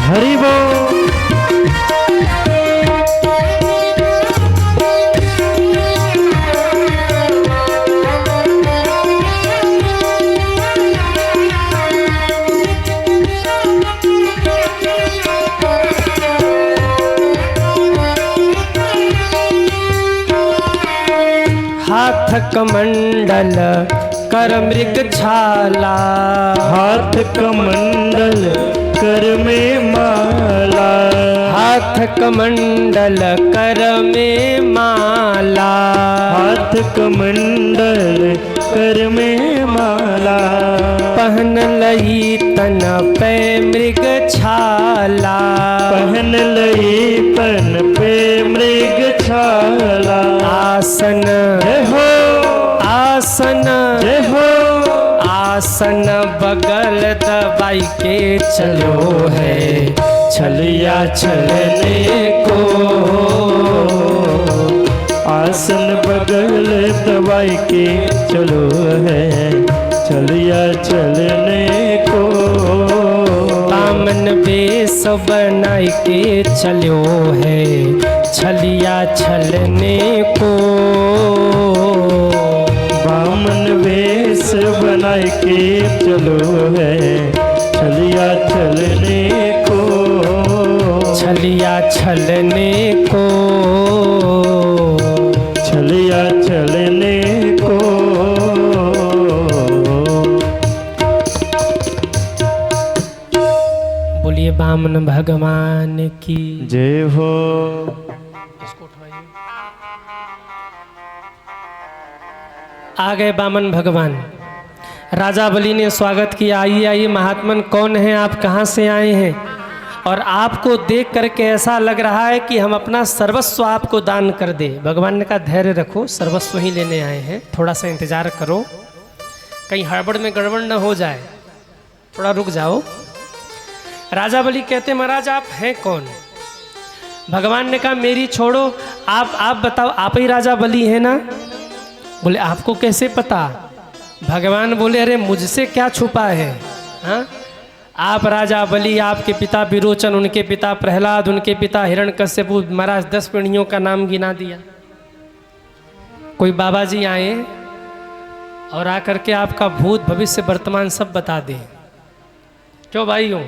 हरि बोल। हाथ कमंडल कर मृग छाला। हाथ कमंडल कर में माला। हाथ कमंडल कर में माला। हाथ कमंडल कर में माला। पहन लई तन पे मृग छाला। पहन लई तन पे मृग छाला। आसन जय हो, आसन जय हो। आसन बगल दबाई के चलो है छलिया छलने को। आसन बगल दबाई के चलो है छलिया छलने को। वामन वेश बनाई के चलो है छलिया छलने को। बामन वेश बनाए के चलो है छलिया छलने को। छलिया छलने को। छलिया छलने को। बोलिए बामन भगवान की जय हो। इसको उठवाइए। आ गए बामन भगवान। राजा बलि ने स्वागत किया, आइए आइए महात्मन, कौन है आप, कहाँ से आए हैं, और आपको देख करके ऐसा लग रहा है कि हम अपना सर्वस्व आपको दान कर दे। भगवान ने कहा धैर्य रखो, सर्वस्व ही लेने आए हैं, थोड़ा सा इंतजार करो, कहीं हड़बड़ में गड़बड़ न हो जाए, थोड़ा रुक जाओ। राजा बलि कहते महाराज आप हैं कौन। भगवान ने कहा मेरी छोड़ो, आप बताओ, आप ही राजा बलि है ना। बोले आपको कैसे पता। भगवान बोले अरे मुझसे क्या छुपा है, हाँ आप राजा बलि, आपके पिता विरोचन, उनके पिता प्रहलाद, उनके पिता हिरण्यकश्यपु, महाराज 10 पीढ़ियों का नाम गिना दिया। कोई बाबा जी आए और आकर के आपका भूत भविष्य वर्तमान सब बता दे। क्यों भाई हो,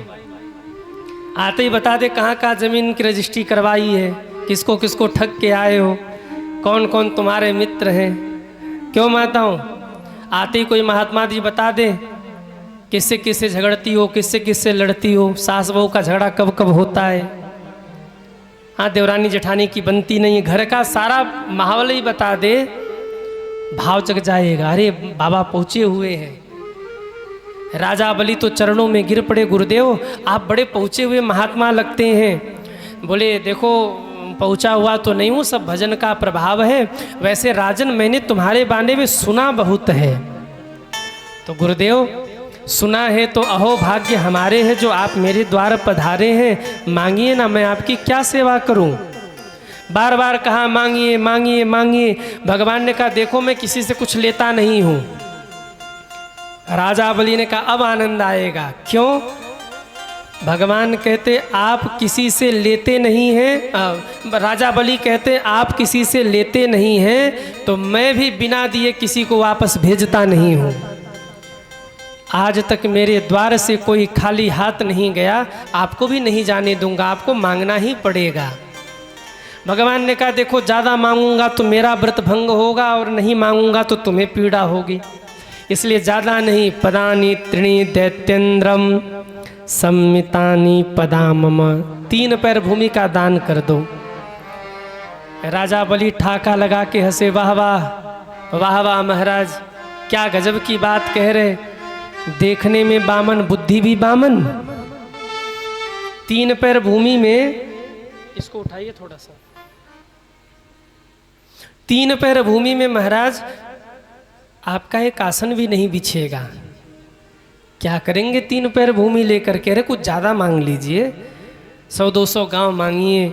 आते ही बता दे कहाँ कहाँ जमीन की रजिस्ट्री करवाई है, किसको किसको ठग के आए हो, कौन कौन तुम्हारे मित्र हैं। क्यों माता हूँ, आते ही कोई महात्मा जी बता दे किससे किससे झगड़ती हो, किससे किससे लड़ती हो, सास बहू का झगड़ा कब कब होता है। हाँ देवरानी जेठानी की बनती नहीं, घर का सारा माहौल ही बता दे, भाव जग जाएगा, अरे बाबा पहुँचे हुए हैं। राजा बलि तो चरणों में गिर पड़े, गुरुदेव आप बड़े पहुँचे हुए महात्मा लगते हैं। बोले देखो पहुँचा हुआ तो नहीं हूँ, सब भजन का प्रभाव है, वैसे राजन मैंने तुम्हारे बारे में सुना बहुत है। तो गुरुदेव सुना है तो अहो भाग्य हमारे हैं जो आप मेरे द्वार पधारे हैं, मांगिए ना, मैं आपकी क्या सेवा करूं। बार बार कहा मांगिए मांगिए मांगिए। भगवान ने कहा देखो मैं किसी से कुछ लेता नहीं हूं। राजा बलि ने कहा अब आनंद आएगा। क्यों। भगवान कहते आप किसी से लेते नहीं हैं, राजा बलि कहते आप किसी से लेते नहीं हैं तो मैं भी बिना दिए किसी को वापस भेजता नहीं हूं। आज तक मेरे द्वार से कोई खाली हाथ नहीं गया, आपको भी नहीं जाने दूंगा, आपको मांगना ही पड़ेगा। भगवान ने कहा देखो ज़्यादा मांगूंगा तो मेरा व्रत भंग होगा और नहीं मांगूंगा तो तुम्हें पीड़ा होगी, इसलिए ज़्यादा नहीं। पदानी त्रिणी दैत्येन्द्रम सम्मितानी पदा मम, 3 पैर भूमि का दान कर दो। राजा बलि ठाका लगा के हंसे, वाह वाह वाह वाह महाराज क्या गजब की बात कह रहे, देखने में बामन बुद्धि भी बामन। 3 पैर भूमि में, इसको उठाइए थोड़ा सा, 3 पैर भूमि में महाराज आपका एक आसन भी नहीं बिछेगा। क्या करेंगे 3 पैर भूमि लेकर के, अरे कुछ ज़्यादा मांग लीजिए, 100-200 गांव मांगिए,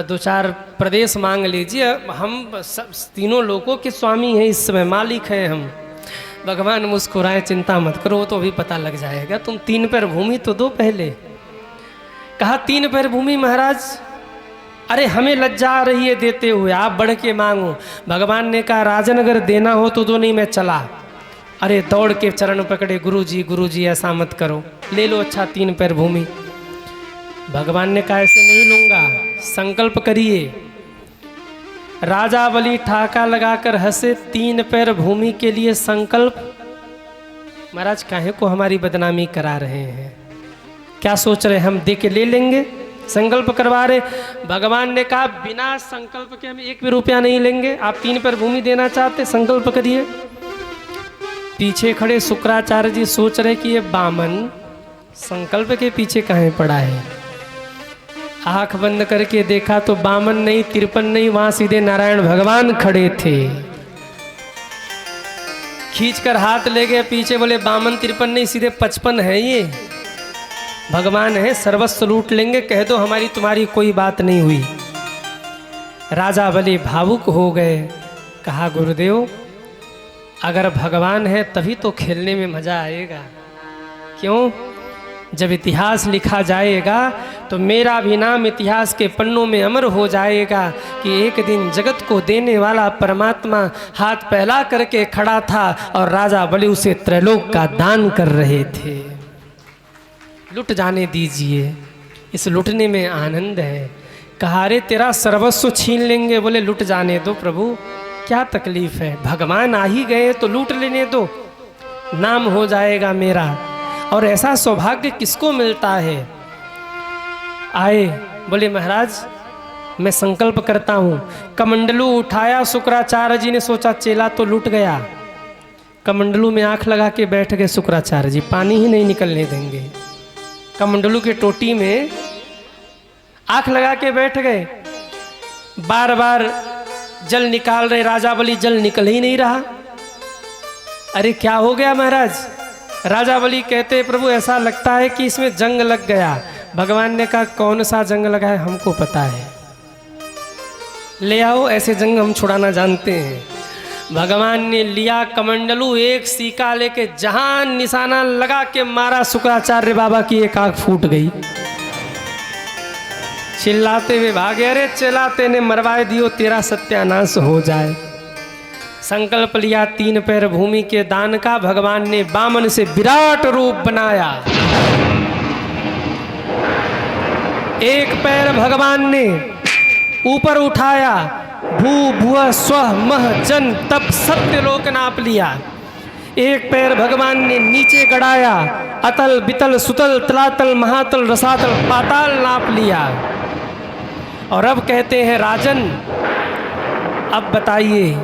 2-4 प्रदेश मांग लीजिए, हम सब तीनों लोगों के स्वामी हैं, इस समय मालिक हैं हम। भगवान मुस्कुराए, चिंता मत करो, तो भी पता लग जाएगा, तुम 3 पैर भूमि तो दो पहले। कहा 3 पैर भूमि महाराज, अरे हमें लज्जा आ रही है देते हुए, आप बढ़ के मांगो। भगवान ने कहा राजन अगर देना हो तो दो, नहीं मैं चला। अरे दौड़ के चरण पकड़े, गुरुजी ऐसा मत करो, ले लो अच्छा 3 पैर भूमि। भगवान ने कहा ऐसे नहीं लूंगा, संकल्प करिए। राजा बलि ठाका लगाकर हंसे, 3 पैर भूमि के लिए संकल्प। महाराज काहे को हमारी बदनामी करा रहे हैं, क्या सोच रहे हम दे के ले लेंगे, संकल्प करवा रहे। भगवान ने कहा बिना संकल्प के हम 1 भी रुपया नहीं लेंगे, आप 3 पैर भूमि देना चाहते संकल्प करिए। पीछे खड़े शुक्राचार्य जी सोच रहे कि ये बामन संकल्प के पीछे कहाँ पड़ा है। आंख बंद करके देखा तो बामन नहीं, 53 नहीं, वहां सीधे नारायण भगवान खड़े थे। खींचकर हाथ ले गए पीछे, बोले बामन 53 नहीं, सीधे 55 है, ये भगवान है, सर्वस्व लूट लेंगे, कह दो हमारी तुम्हारी कोई बात नहीं हुई। राजा बलि भावुक हो गए, कहा गुरुदेव अगर भगवान है तभी तो खेलने में मजा आएगा। क्यों। जब इतिहास लिखा जाएगा तो मेरा भी नाम इतिहास के पन्नों में अमर हो जाएगा कि एक दिन जगत को देने वाला परमात्मा हाथ फैला करके खड़ा था और राजा बलि उसे त्रैलोक का दान कर रहे थे। लुट जाने दीजिए, इस लुटने में आनंद है। कहा रे तेरा सर्वस्व छीन लेंगे, बोले लुट जाने दो प्रभु, क्या तकलीफ है, भगवान आ ही गए तो लूट लेने दो, नाम हो जाएगा मेरा। और ऐसा सौभाग्य किसको मिलता है। आए, बोले महाराज मैं संकल्प करता हूँ। कमंडलू उठाया, शुक्राचार्य जी ने सोचा चेला तो लूट गया, कमंडलू में आंख लगा के बैठ गए शुक्राचार्य जी, पानी ही नहीं निकलने देंगे। कमंडलू के टोटी में आंख लगा के बैठ गए, बार बार जल निकाल रहे, राजा बलि जल निकल ही नहीं रहा। अरे क्या हो गया महाराज। राजा बलि कहते प्रभु ऐसा लगता है कि इसमें जंग लग गया। भगवान ने कहा कौन सा जंग लगा है हमको पता है, ले आओ, ऐसे जंग हम छुड़ाना जानते हैं। भगवान ने लिया कमंडलू, एक सीका लेके जहां निशाना लगा के मारा, शुक्राचार्य बाबा की एक आंख फूट गई। चिल्लाते हुए भागे, अरे चिल्लाते ने मरवाए दियो, तेरा सत्यानाश हो जाए। संकल्प लिया 3 पैर भूमि के दान का। भगवान ने बामन से विराट रूप बनाया। एक पैर भगवान ने ऊपर उठाया, भू भुव स्व मह जन तप सत्य लोक नाप लिया। एक पैर भगवान ने नीचे गड़ाया, अतल बितल सुतल तलातल महातल रसातल पाताल नाप लिया। और अब कहते हैं राजन अब बताइए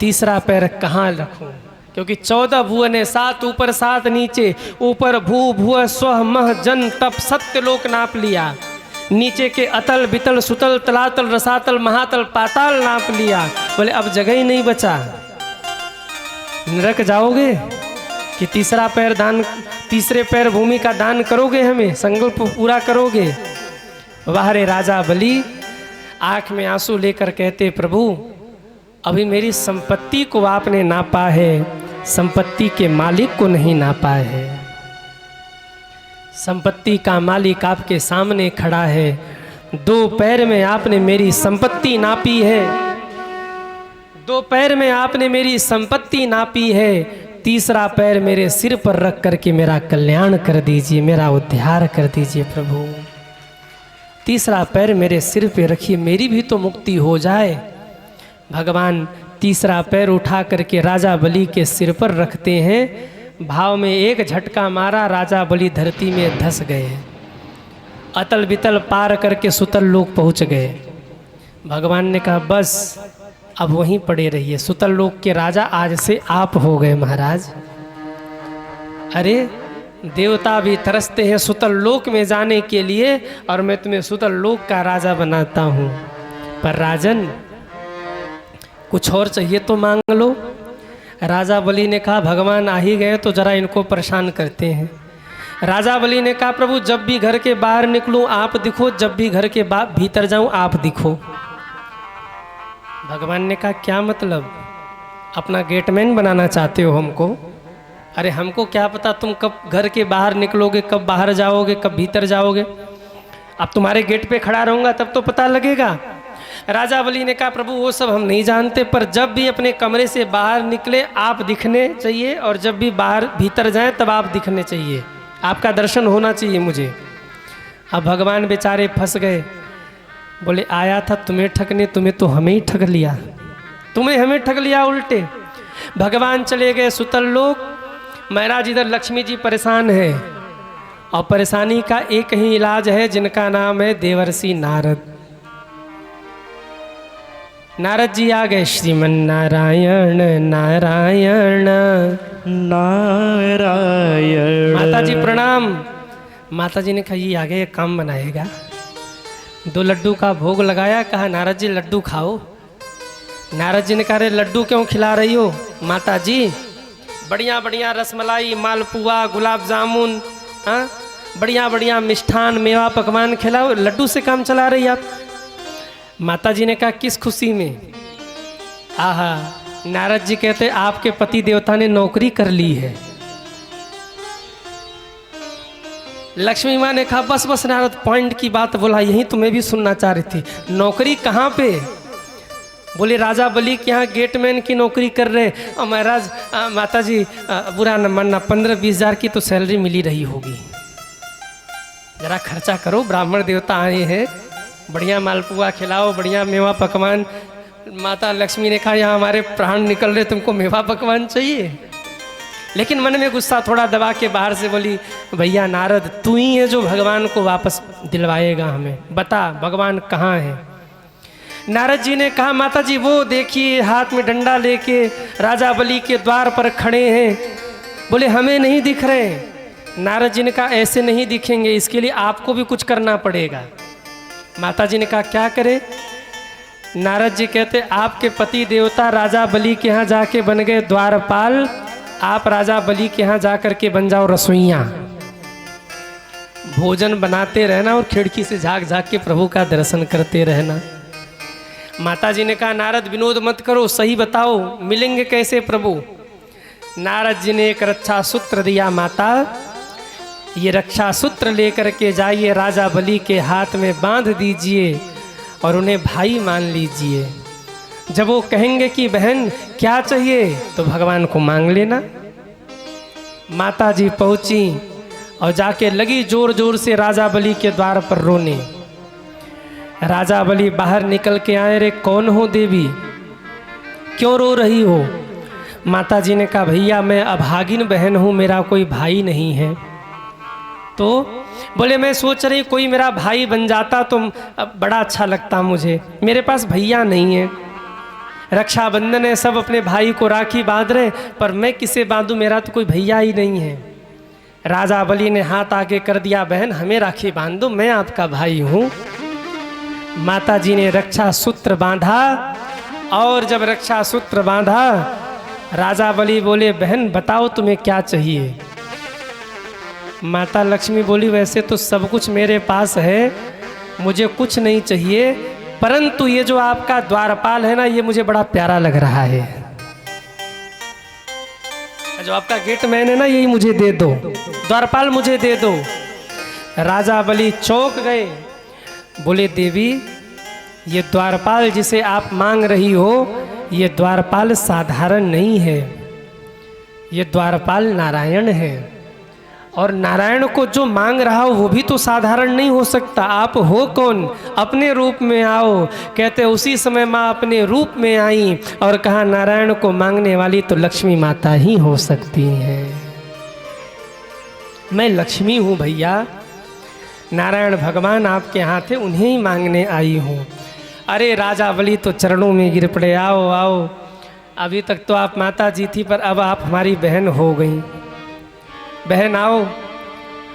तीसरा पैर कहाँ रखूं, क्योंकि 14 भुवन है, 7 ऊपर 7 नीचे, ऊपर भू भुव स्व मह जन तप सत्य लोक नाप लिया, नीचे के अतल बितल सुतल तलातल रसातल महातल पाताल नाप लिया। बोले अब जगह ही नहीं बचा, नरक जाओगे कि तीसरा पैर दान, तीसरे पैर भूमि का दान करोगे, हमें संकल्प पूरा करोगे। बाहरे राजा बलि आंख में आंसू लेकर कहते प्रभु अभी मेरी संपत्ति को आपने नापा है, संपत्ति के मालिक को नहीं नापा है। संपत्ति का मालिक आपके सामने खड़ा है, 2 पैर में आपने मेरी संपत्ति नापी है, 2 पैर में आपने मेरी संपत्ति नापी है, तीसरा पैर मेरे सिर पर रख करके मेरा कल्याण कर दीजिए, मेरा उद्धार कर दीजिए प्रभु। तीसरा पैर मेरे सिर पे रखिए, मेरी भी तो मुक्ति हो जाए। भगवान तीसरा पैर उठा करके राजा बलि के सिर पर रखते हैं। भाव में एक झटका मारा, राजा बलि धरती में धंस गए, अतल बितल पार करके सुतल लोक पहुंच गए। भगवान ने कहा बस अब वहीं पड़े रहिए, सुतल लोक के राजा आज से आप हो गए महाराज। अरे देवता भी तरसते हैं सुतल लोक में जाने के लिए, और मैं तुम्हें सुतल लोक का राजा बनाता हूँ। पर राजन कुछ और चाहिए तो मांग लो। राजा बलि ने कहा भगवान आ ही गए तो जरा इनको परेशान करते हैं। राजा बलि ने कहा प्रभु जब भी घर के बाहर निकलूं आप दिखो, जब भी घर के भीतर जाऊं आप दिखो। भगवान ने कहा क्या मतलब, अपना गेटमैन बनाना चाहते हो हमको? अरे हमको क्या पता तुम कब घर के बाहर निकलोगे, कब बाहर जाओगे, कब भीतर जाओगे। अब तुम्हारे गेट पे खड़ा रहूँगा तब तो पता लगेगा। राजा बलि ने कहा प्रभु वो सब हम नहीं जानते, पर जब भी अपने कमरे से बाहर निकले आप दिखने चाहिए, और जब भी बाहर भीतर जाएं तब आप दिखने चाहिए, आपका दर्शन होना चाहिए मुझे। अब भगवान बेचारे फंस गए, बोले आया था तुम्हें ठगने, तुम्हें तो हमें ही ठग लिया, तुम्हें हमें ठग लिया उल्टे। भगवान चले गए सुतल लोक। महाराज इधर लक्ष्मी जी परेशान है, और परेशानी का एक ही इलाज है जिनका नाम है देवर्षि नारद। नारद जी आ गए, श्रीमन नारायण नारायण नारायण। माता जी प्रणाम। माता जी ने कहा ये आगे काम बनाएगा। 2 लड्डू का भोग लगाया, कहा नारद जी लड्डू खाओ। नारद जी ने कहा अरे लड्डू क्यों खिला रही हो माता जी, बढ़िया बढ़िया रसमलाई मालपुआ गुलाब जामुन, हाँ बढ़िया बढ़िया मिष्ठान मेवा पकवान खिलाओ, लड्डू से काम चला रही आप। माता जी ने कहा किस खुशी में? आहा, नारद जी कहते आपके पति देवता ने नौकरी कर ली है। लक्ष्मी माँ ने कहा बस बस नारद, पॉइंट की बात बोला, यही तो मैं भी सुनना चाह रही थी। नौकरी कहाँ पे? बोले राजा बलि के यहाँ गेटमैन की नौकरी कर रहे। और महाराज माता जी बुरा न मानना, 15-20 हज़ार की तो सैलरी मिली रही होगी, जरा खर्चा करो, ब्राह्मण देवता आए हैं, बढ़िया मालपुआ खिलाओ, बढ़िया मेवा पकवान। माता लक्ष्मी ने कहा यहाँ हमारे प्राण निकल रहे, तुमको मेवा पकवान चाहिए? लेकिन मन में गुस्सा थोड़ा दबा के बाहर से बोली, भैया नारद तू ही है जो भगवान को वापस दिलवाएगा हमें, बता भगवान कहाँ है? नारद जी ने कहा माता जी वो देखिए हाथ में डंडा लेके राजा बलि के द्वार पर खड़े हैं। बोले हमें नहीं दिख रहे। नारद जी ने कहा ऐसे नहीं दिखेंगे, इसके लिए आपको भी कुछ करना पड़ेगा। माता जी ने कहा क्या करे? नारद जी कहते आपके पति देवता राजा बलि के यहाँ जाके बन गए द्वारपाल, आप राजा बलि के यहाँ जा करके बन जाओ रसोइया, भोजन बनाते रहना और खिड़की से झांक झांक के प्रभु का दर्शन करते रहना। माता जी ने कहा नारद विनोद मत करो, सही बताओ मिलेंगे कैसे प्रभु? नारद जी ने एक रक्षा सूत्र दिया, माता ये रक्षा सूत्र लेकर के जाइए, राजा बलि के हाथ में बांध दीजिए और उन्हें भाई मान लीजिए। जब वो कहेंगे कि बहन क्या चाहिए तो भगवान को मांग लेना। माता जी पहुंची और जाके लगी जोर जोर से राजा बलि के द्वार पर रोने। राजा बलि बाहर निकल के आए, रे कौन हो देवी, क्यों रो रही हो? माता जी ने कहा भैया मैं अभागिन बहन हूँ, मेरा कोई भाई नहीं है। तो बोले मैं सोच रही कोई मेरा भाई बन जाता तो बड़ा अच्छा लगता मुझे, मेरे पास भैया नहीं है। रक्षाबंधन है, सब अपने भाई को राखी बांध रहे, पर मैं किसे बांधूं, मेरा तो कोई भैया ही नहीं है। राजा बलि ने हाथ आगे कर दिया, बहन हमें राखी बांध दो, मैं आपका भाई हूँ। माता जी ने रक्षा सूत्र बांधा और जब रक्षा सूत्र बांधा राजा बलि बोले बहन बताओ तुम्हें क्या चाहिए? माता लक्ष्मी बोली वैसे तो सब कुछ मेरे पास है, मुझे कुछ नहीं चाहिए, परंतु ये जो आपका द्वारपाल है ना ये मुझे बड़ा प्यारा लग रहा है, जो आपका गेटमैन है ना यही मुझे दे दो, द्वारपाल मुझे दे दो। राजा बलि चौंक गए, बोले देवी ये द्वारपाल जिसे आप मांग रही हो ये द्वारपाल साधारण नहीं है, ये द्वारपाल नारायण है, और नारायण को जो मांग रहा हो वो भी तो साधारण नहीं हो सकता। आप हो कौन? अपने रूप में आओ। कहते उसी समय माँ अपने रूप में आई और कहा नारायण को मांगने वाली तो लक्ष्मी माता ही हो सकती है, मैं लक्ष्मी हूँ भैया, नारायण भगवान आपके हाथ है, उन्हें ही मांगने आई हूँ। अरे राजा बलि तो चरणों में गिर पड़े, आओ आओ, अभी तक तो आप माता जी थी पर अब आप हमारी बहन हो गई। बहन आओ,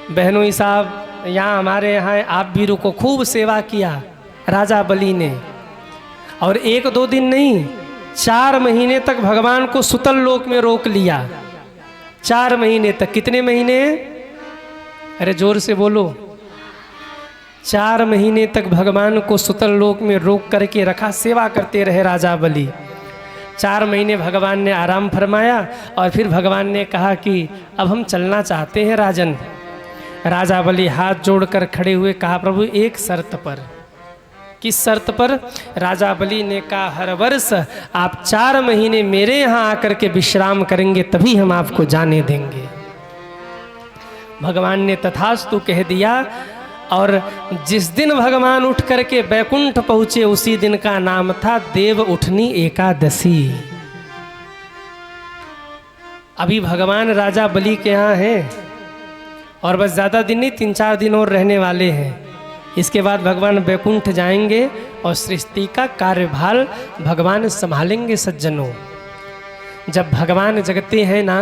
बहनों साहब यहाँ हमारे यहाँ आप भी रुको। खूब सेवा किया राजा बलि ने, और 1-2 दिन नहीं 4 महीने तक भगवान को सुतल लोक में रोक लिया। 4 महीने तक। कितने महीने? अरे जोर से बोलो। 4 महीने तक भगवान को सुतल लोक में रोक करके रखा, सेवा करते रहे राजा बलि। 4 महीने भगवान ने आराम फरमाया और फिर भगवान ने कहा कि अब हम चलना चाहते हैं राजन। राजा बलि हाथ जोड़कर खड़े हुए, कहा प्रभु एक शर्त पर। किस शर्त पर? राजा बलि ने कहा हर वर्ष आप 4 महीने मेरे यहाँ आकर के विश्राम करेंगे तभी हम आपको जाने देंगे। भगवान ने तथास्तु कह दिया, और जिस दिन भगवान उठ करके बैकुंठ पहुँचे उसी दिन का नाम था देव उठनी एकादशी। अभी भगवान राजा बलि के यहाँ हैं और बस ज़्यादा दिन नहीं, 3-4 दिन और रहने वाले हैं। इसके बाद भगवान बैकुंठ जाएंगे और सृष्टि का कार्यभार भगवान संभालेंगे। सज्जनों, जब भगवान जगते हैं ना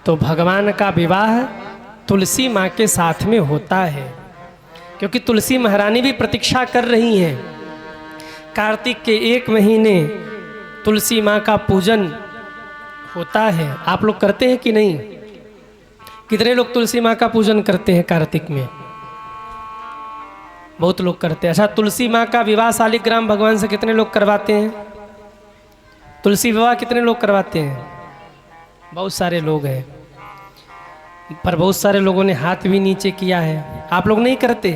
तो भगवान का विवाह तुलसी माँ के साथ में होता है, क्योंकि तुलसी महारानी भी प्रतीक्षा कर रही हैं। कार्तिक के 1 महीने तुलसी माँ का पूजन होता है। आप लोग करते हैं कि नहीं? कितने लोग तुलसी माँ का पूजन करते हैं कार्तिक में? बहुत लोग करते हैं। अच्छा, तुलसी माँ का विवाह शालिग्राम भगवान से कितने लोग करवाते हैं? तुलसी विवाह कितने लोग करवाते हैं? बहुत सारे लोग हैं। पर बहुत सारे लोगों ने हाथ भी नीचे किया है। आप लोग नहीं करते?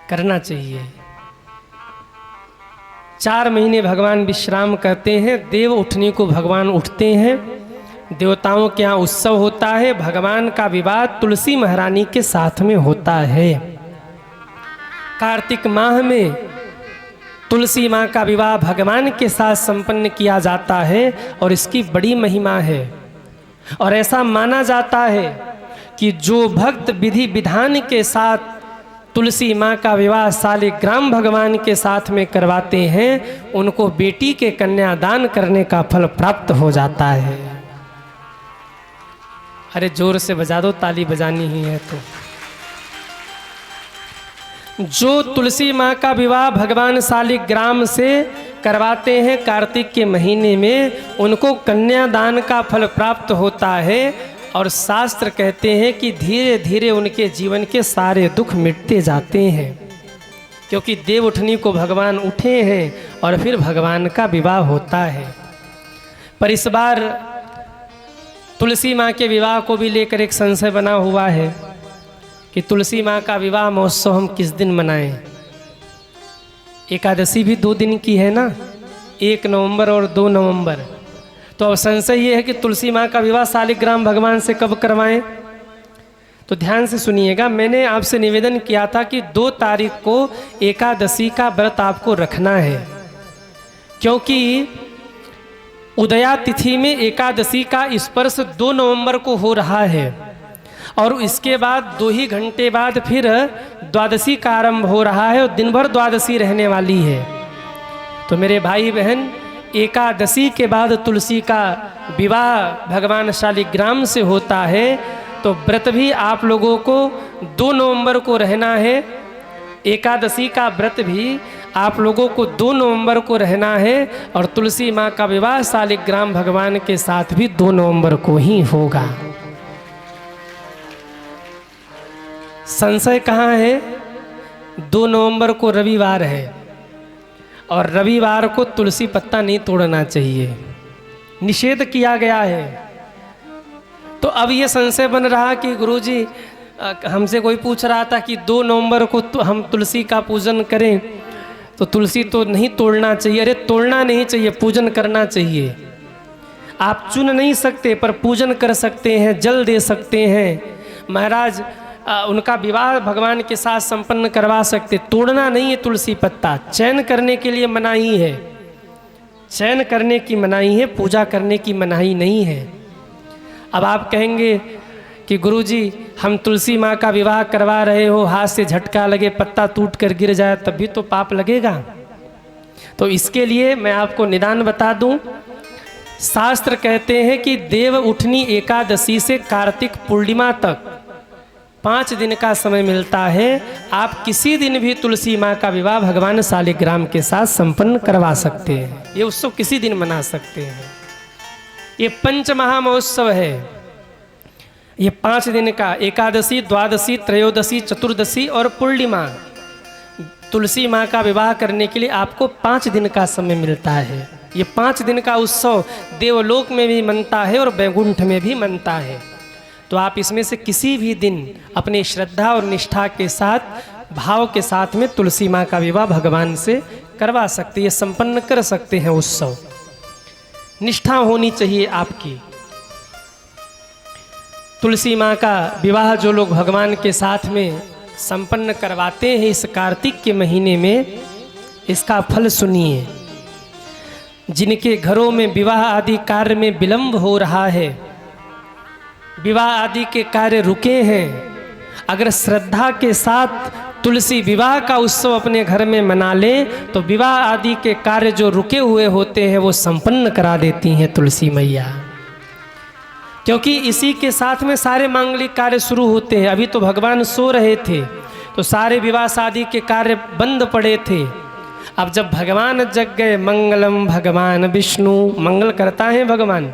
करना चाहिए। 4 महीने भगवान विश्राम करते हैं, देव उठनी को भगवान उठते हैं, देवताओं के यहाँ उत्सव होता है, भगवान का विवाह तुलसी महारानी के साथ में होता है। कार्तिक माह में तुलसी माँ का विवाह भगवान के साथ संपन्न किया जाता है और इसकी बड़ी महिमा है। और ऐसा माना जाता है कि जो भक्त विधि विधान के साथ तुलसी माँ का विवाह शालिग्राम भगवान के साथ में करवाते हैं, उनको बेटी के कन्यादान करने का फल प्राप्त हो जाता है। अरे जोर से बजा दो, ताली बजानी ही है तो। जो तुलसी माँ का विवाह भगवान शालिग्राम से करवाते हैं कार्तिक के महीने में, उनको कन्यादान का फल प्राप्त होता है। और शास्त्र कहते हैं कि धीरे धीरे उनके जीवन के सारे दुख मिटते जाते हैं, क्योंकि देव उठनी को भगवान उठे हैं और फिर भगवान का विवाह होता है। पर इस बार तुलसी माँ के विवाह को भी लेकर एक संशय बना हुआ है कि तुलसी माँ का विवाह महोत्सव हम किस दिन मनाएं। एकादशी भी 2 दिन की है ना, 1 नवंबर और 2 नवंबर। तो अब संशय ये है कि तुलसी माँ का विवाह शालिग्राम भगवान से कब करवाएं। तो ध्यान से सुनिएगा, मैंने आपसे निवेदन किया था कि 2 तारीख को एकादशी का व्रत आपको रखना है, क्योंकि उदया तिथि में एकादशी का स्पर्श 2 नवंबर को हो रहा है और इसके बाद 2 ही घंटे बाद फिर द्वादशी का आरंभ हो रहा है और दिन भर द्वादशी रहने वाली है। तो मेरे भाई बहन, एकादशी के बाद तुलसी का विवाह भगवान शालिग्राम से होता है, तो व्रत भी आप लोगों को 2 नवंबर को रहना है। एकादशी का व्रत भी आप लोगों को 2 नवंबर को रहना है और तुलसी माँ का विवाह शालिग्राम भगवान के साथ भी 2 नवंबर को ही होगा। संशय कहाँ है? 2 नवंबर को रविवार है और रविवार को तुलसी पत्ता नहीं तोड़ना चाहिए, निषेध किया गया है। तो अब ये संशय बन रहा कि गुरुजी, हमसे कोई पूछ रहा था कि 2 नवंबर को तो हम तुलसी का पूजन करें, तो तुलसी तो नहीं तोड़ना चाहिए। अरे तोड़ना नहीं चाहिए, पूजन करना चाहिए। आप चुन नहीं सकते पर पूजन कर सकते हैं, जल दे सकते हैं। महाराज उनका विवाह भगवान के साथ संपन्न करवा सकते। तोड़ना नहीं है तुलसी पत्ता, चयन करने के लिए मनाही है, चयन करने की मनाही है, पूजा करने की मनाही नहीं है। अब आप कहेंगे कि गुरुजी हम तुलसी माँ का विवाह करवा रहे हो, हाथ से झटका लगे, पत्ता टूट कर गिर जाए, तब भी तो पाप लगेगा। तो इसके लिए मैं आपको निदान बता दूं, शास्त्र कहते हैं कि देव उठनी एकादशी से कार्तिक पूर्णिमा तक 5 दिन का समय मिलता है। आप किसी दिन भी तुलसी माँ का विवाह भगवान शालिग्राम के साथ संपन्न करवा सकते हैं। ये उत्सव किसी दिन मना सकते हैं। ये पंच महामहोत्सव है, ये 5 दिन का, एकादशी, द्वादशी, त्रयोदशी, चतुर्दशी और पूर्णिमा। तुलसी माँ का विवाह करने के लिए आपको 5 दिन का समय मिलता है। ये 5 दिन का उत्सव देवलोक में भी मनता है और बैकुंठ में भी मनता है। तो आप इसमें से किसी भी दिन अपनी श्रद्धा और निष्ठा के साथ, भाव के साथ में तुलसी माँ का विवाह भगवान से करवा सकते हैं, संपन्न कर सकते हैं उत्सव। निष्ठा होनी चाहिए आपकी। तुलसी माँ का विवाह जो लोग भगवान के साथ में संपन्न करवाते हैं इस कार्तिक के महीने में, इसका फल सुनिए। जिनके घरों में विवाह आदि कार्य में विलंब हो रहा है, विवाह आदि के कार्य रुके हैं, अगर श्रद्धा के साथ तुलसी विवाह का उत्सव अपने घर में मना लें तो विवाह आदि के कार्य जो रुके हुए होते हैं वो संपन्न करा देती हैं तुलसी मैया। क्योंकि इसी के साथ में सारे मांगलिक कार्य शुरू होते हैं। अभी तो भगवान सो रहे थे तो सारे विवाह शादी के कार्य बंद पड़े थे। अब जब भगवान जग गए, मंगलम भगवान विष्णु, मंगल करता है भगवान,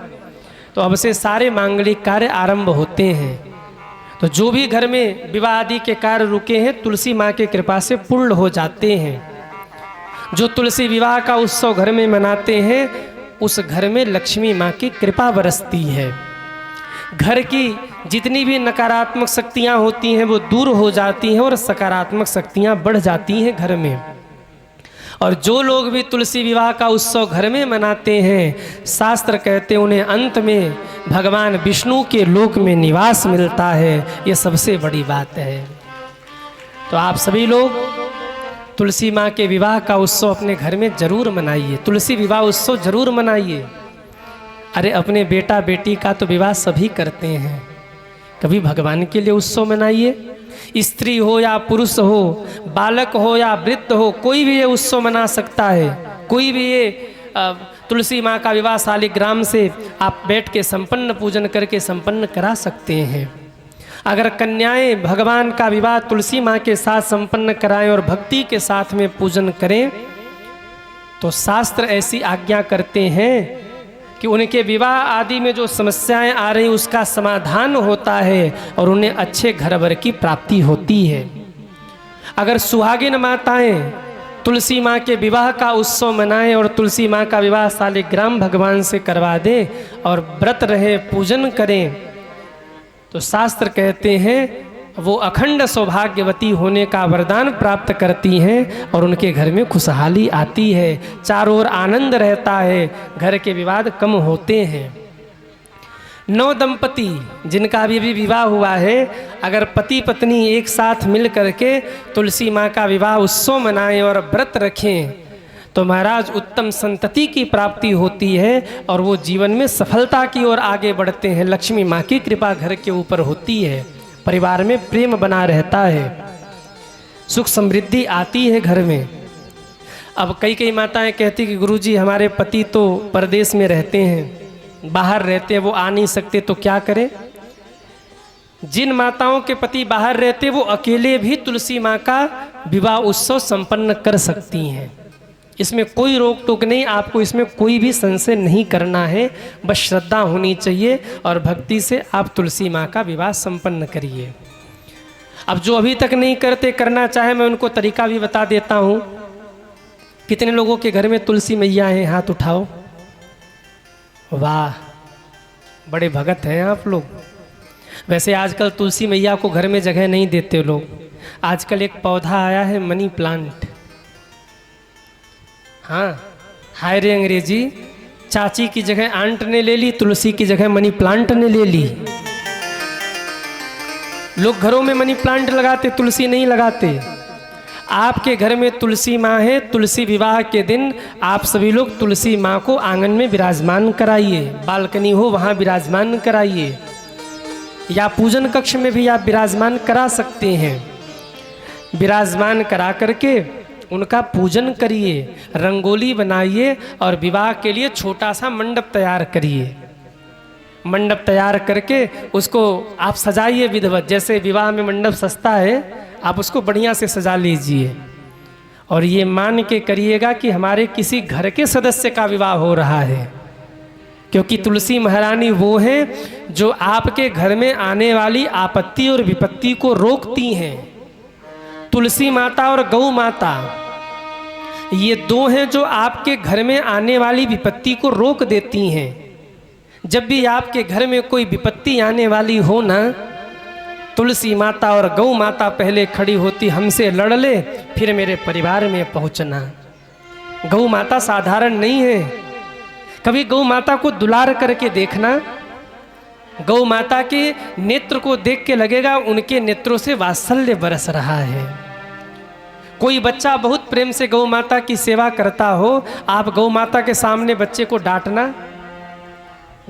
तो अब से सारे मांगलिक कार्य आरंभ होते हैं। तो जो भी घर में विवाह आदि के कार्य रुके हैं तुलसी माँ की कृपा से पूर्ण हो जाते हैं। जो तुलसी विवाह का उत्सव घर में मनाते हैं उस घर में लक्ष्मी माँ की कृपा बरसती है। घर की जितनी भी नकारात्मक शक्तियाँ होती हैं वो दूर हो जाती हैं और सकारात्मक शक्तियाँ बढ़ जाती हैं घर में। और जो लोग भी तुलसी विवाह का उत्सव घर में मनाते हैं, शास्त्र कहते हैं उन्हें अंत में भगवान विष्णु के लोक में निवास मिलता है। ये सबसे बड़ी बात है। तो आप सभी लोग तुलसी माँ के विवाह का उत्सव अपने घर में जरूर मनाइए, तुलसी विवाह उत्सव जरूर मनाइए। अरे अपने बेटा बेटी का तो विवाह सभी करते हैं, कभी भगवान के लिए उत्सव मनाइए। स्त्री हो या पुरुष हो, बालक हो या वृद्ध हो, कोई भी ये उत्सव मना सकता है। कोई भी ये तुलसी माँ का विवाह शालिग्राम से आप बैठ के संपन्न पूजन करके संपन्न करा सकते हैं। अगर कन्याएं भगवान का विवाह तुलसी माँ के साथ संपन्न कराएं और भक्ति के साथ में पूजन करें तो शास्त्र ऐसी आज्ञा करते हैं कि उनके विवाह आदि में जो समस्याएं आ रही उसका समाधान होता है और उन्हें अच्छे घर वर की प्राप्ति होती है। अगर सुहागिन माताएं तुलसी माँ के विवाह का उत्सव मनाएं और तुलसी माँ का विवाह शालिग्राम भगवान से करवा दें और व्रत रहे पूजन करें तो शास्त्र कहते हैं वो अखंड सौभाग्यवती होने का वरदान प्राप्त करती हैं और उनके घर में खुशहाली आती है, चारों ओर आनंद रहता है, घर के विवाद कम होते हैं। नव दंपति जिनका अभी विवाह हुआ है, अगर पति पत्नी एक साथ मिल करके तुलसी माँ का विवाह उत्सव मनाएं और व्रत रखें तो महाराज उत्तम संतति की प्राप्ति होती है और वो जीवन में सफलता की ओर आगे बढ़ते हैं। लक्ष्मी माँ की कृपा घर के ऊपर होती है, परिवार में प्रेम बना रहता है, सुख समृद्धि आती है घर में। अब कई माताएं कहती कि गुरुजी हमारे पति तो परदेश में रहते हैं, बाहर रहते हैं, वो आ नहीं सकते तो क्या करें। जिन माताओं के पति बाहर रहते वो अकेले भी तुलसी माँ का विवाह उत्सव संपन्न कर सकती हैं। इसमें कोई रोक टोक नहीं, आपको इसमें कोई भी संशय नहीं करना है, बस श्रद्धा होनी चाहिए और भक्ति से आप तुलसी माँ का विवाह संपन्न करिए। अब जो अभी तक नहीं करते करना चाहे मैं उनको तरीका भी बता देता हूँ। कितने लोगों के घर में तुलसी मैया हैं, हाथ उठाओ। वाह, बड़े भगत हैं आप लोग। वैसे आजकल तुलसी मैया को घर में जगह नहीं देते लोग। आजकल एक पौधा आया है मनी प्लांट। हाँ, हाय रे अंग्रेजी, चाची की जगह आंट ने ले ली, तुलसी की जगह मनी प्लांट ने ले ली। लोग घरों में मनी प्लांट लगाते, तुलसी नहीं लगाते। आपके घर में तुलसी माँ है, तुलसी विवाह के दिन आप सभी लोग तुलसी माँ को आंगन में विराजमान कराइए, बालकनी हो वहाँ विराजमान कराइए, या पूजन कक्ष में भी आप विराजमान करा सकते हैं। विराजमान करा करके उनका पूजन करिए, रंगोली बनाइए और विवाह के लिए छोटा सा मंडप तैयार करिए। मंडप तैयार करके उसको आप सजाइए विधिवत। जैसे विवाह में मंडप सस्ता है, आप उसको बढ़िया से सजा लीजिए और ये मान के करिएगा कि हमारे किसी घर के सदस्य का विवाह हो रहा है, क्योंकि तुलसी महारानी वो हैं जो आपके घर में आने वाली आपत्ति और विपत्ति को रोकती हैं। तुलसी माता और गौ माता ये दो हैं जो आपके घर में आने वाली विपत्ति को रोक देती हैं। जब भी आपके घर में कोई विपत्ति आने वाली हो ना, तुलसी माता और गौ माता पहले खड़ी होती, हमसे लड़ ले फिर मेरे परिवार में पहुंचना। गौ माता साधारण नहीं है। कभी गौ माता को दुलार करके देखना, गौ माता के नेत्र को देख के लगेगा उनके नेत्रों से वात्सल्य बरस रहा है। कोई बच्चा बहुत प्रेम से गौ माता की सेवा करता हो, आप गौ माता के सामने बच्चे को डांटना,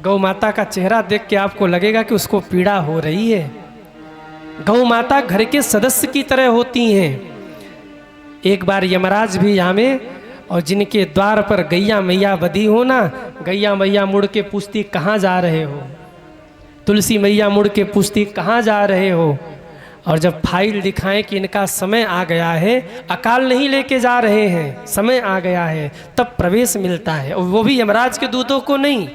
गौ माता का चेहरा देख के आपको लगेगा कि उसको पीड़ा हो रही है। गौ माता घर के सदस्य की तरह होती हैं। एक बार यमराज भी आवे और जिनके द्वार पर गैया मैया बधी हो ना, गैया मैया मुड़ के पूछती कहाँ जा रहे हो, तुलसी मैया मुड़ के पूछती कहाँ जा रहे हो, और जब फाइल दिखाएं कि इनका समय आ गया है, अकाल नहीं लेके जा रहे हैं, समय आ गया है, तब प्रवेश मिलता है। और वो भी यमराज के दूतों को नहीं,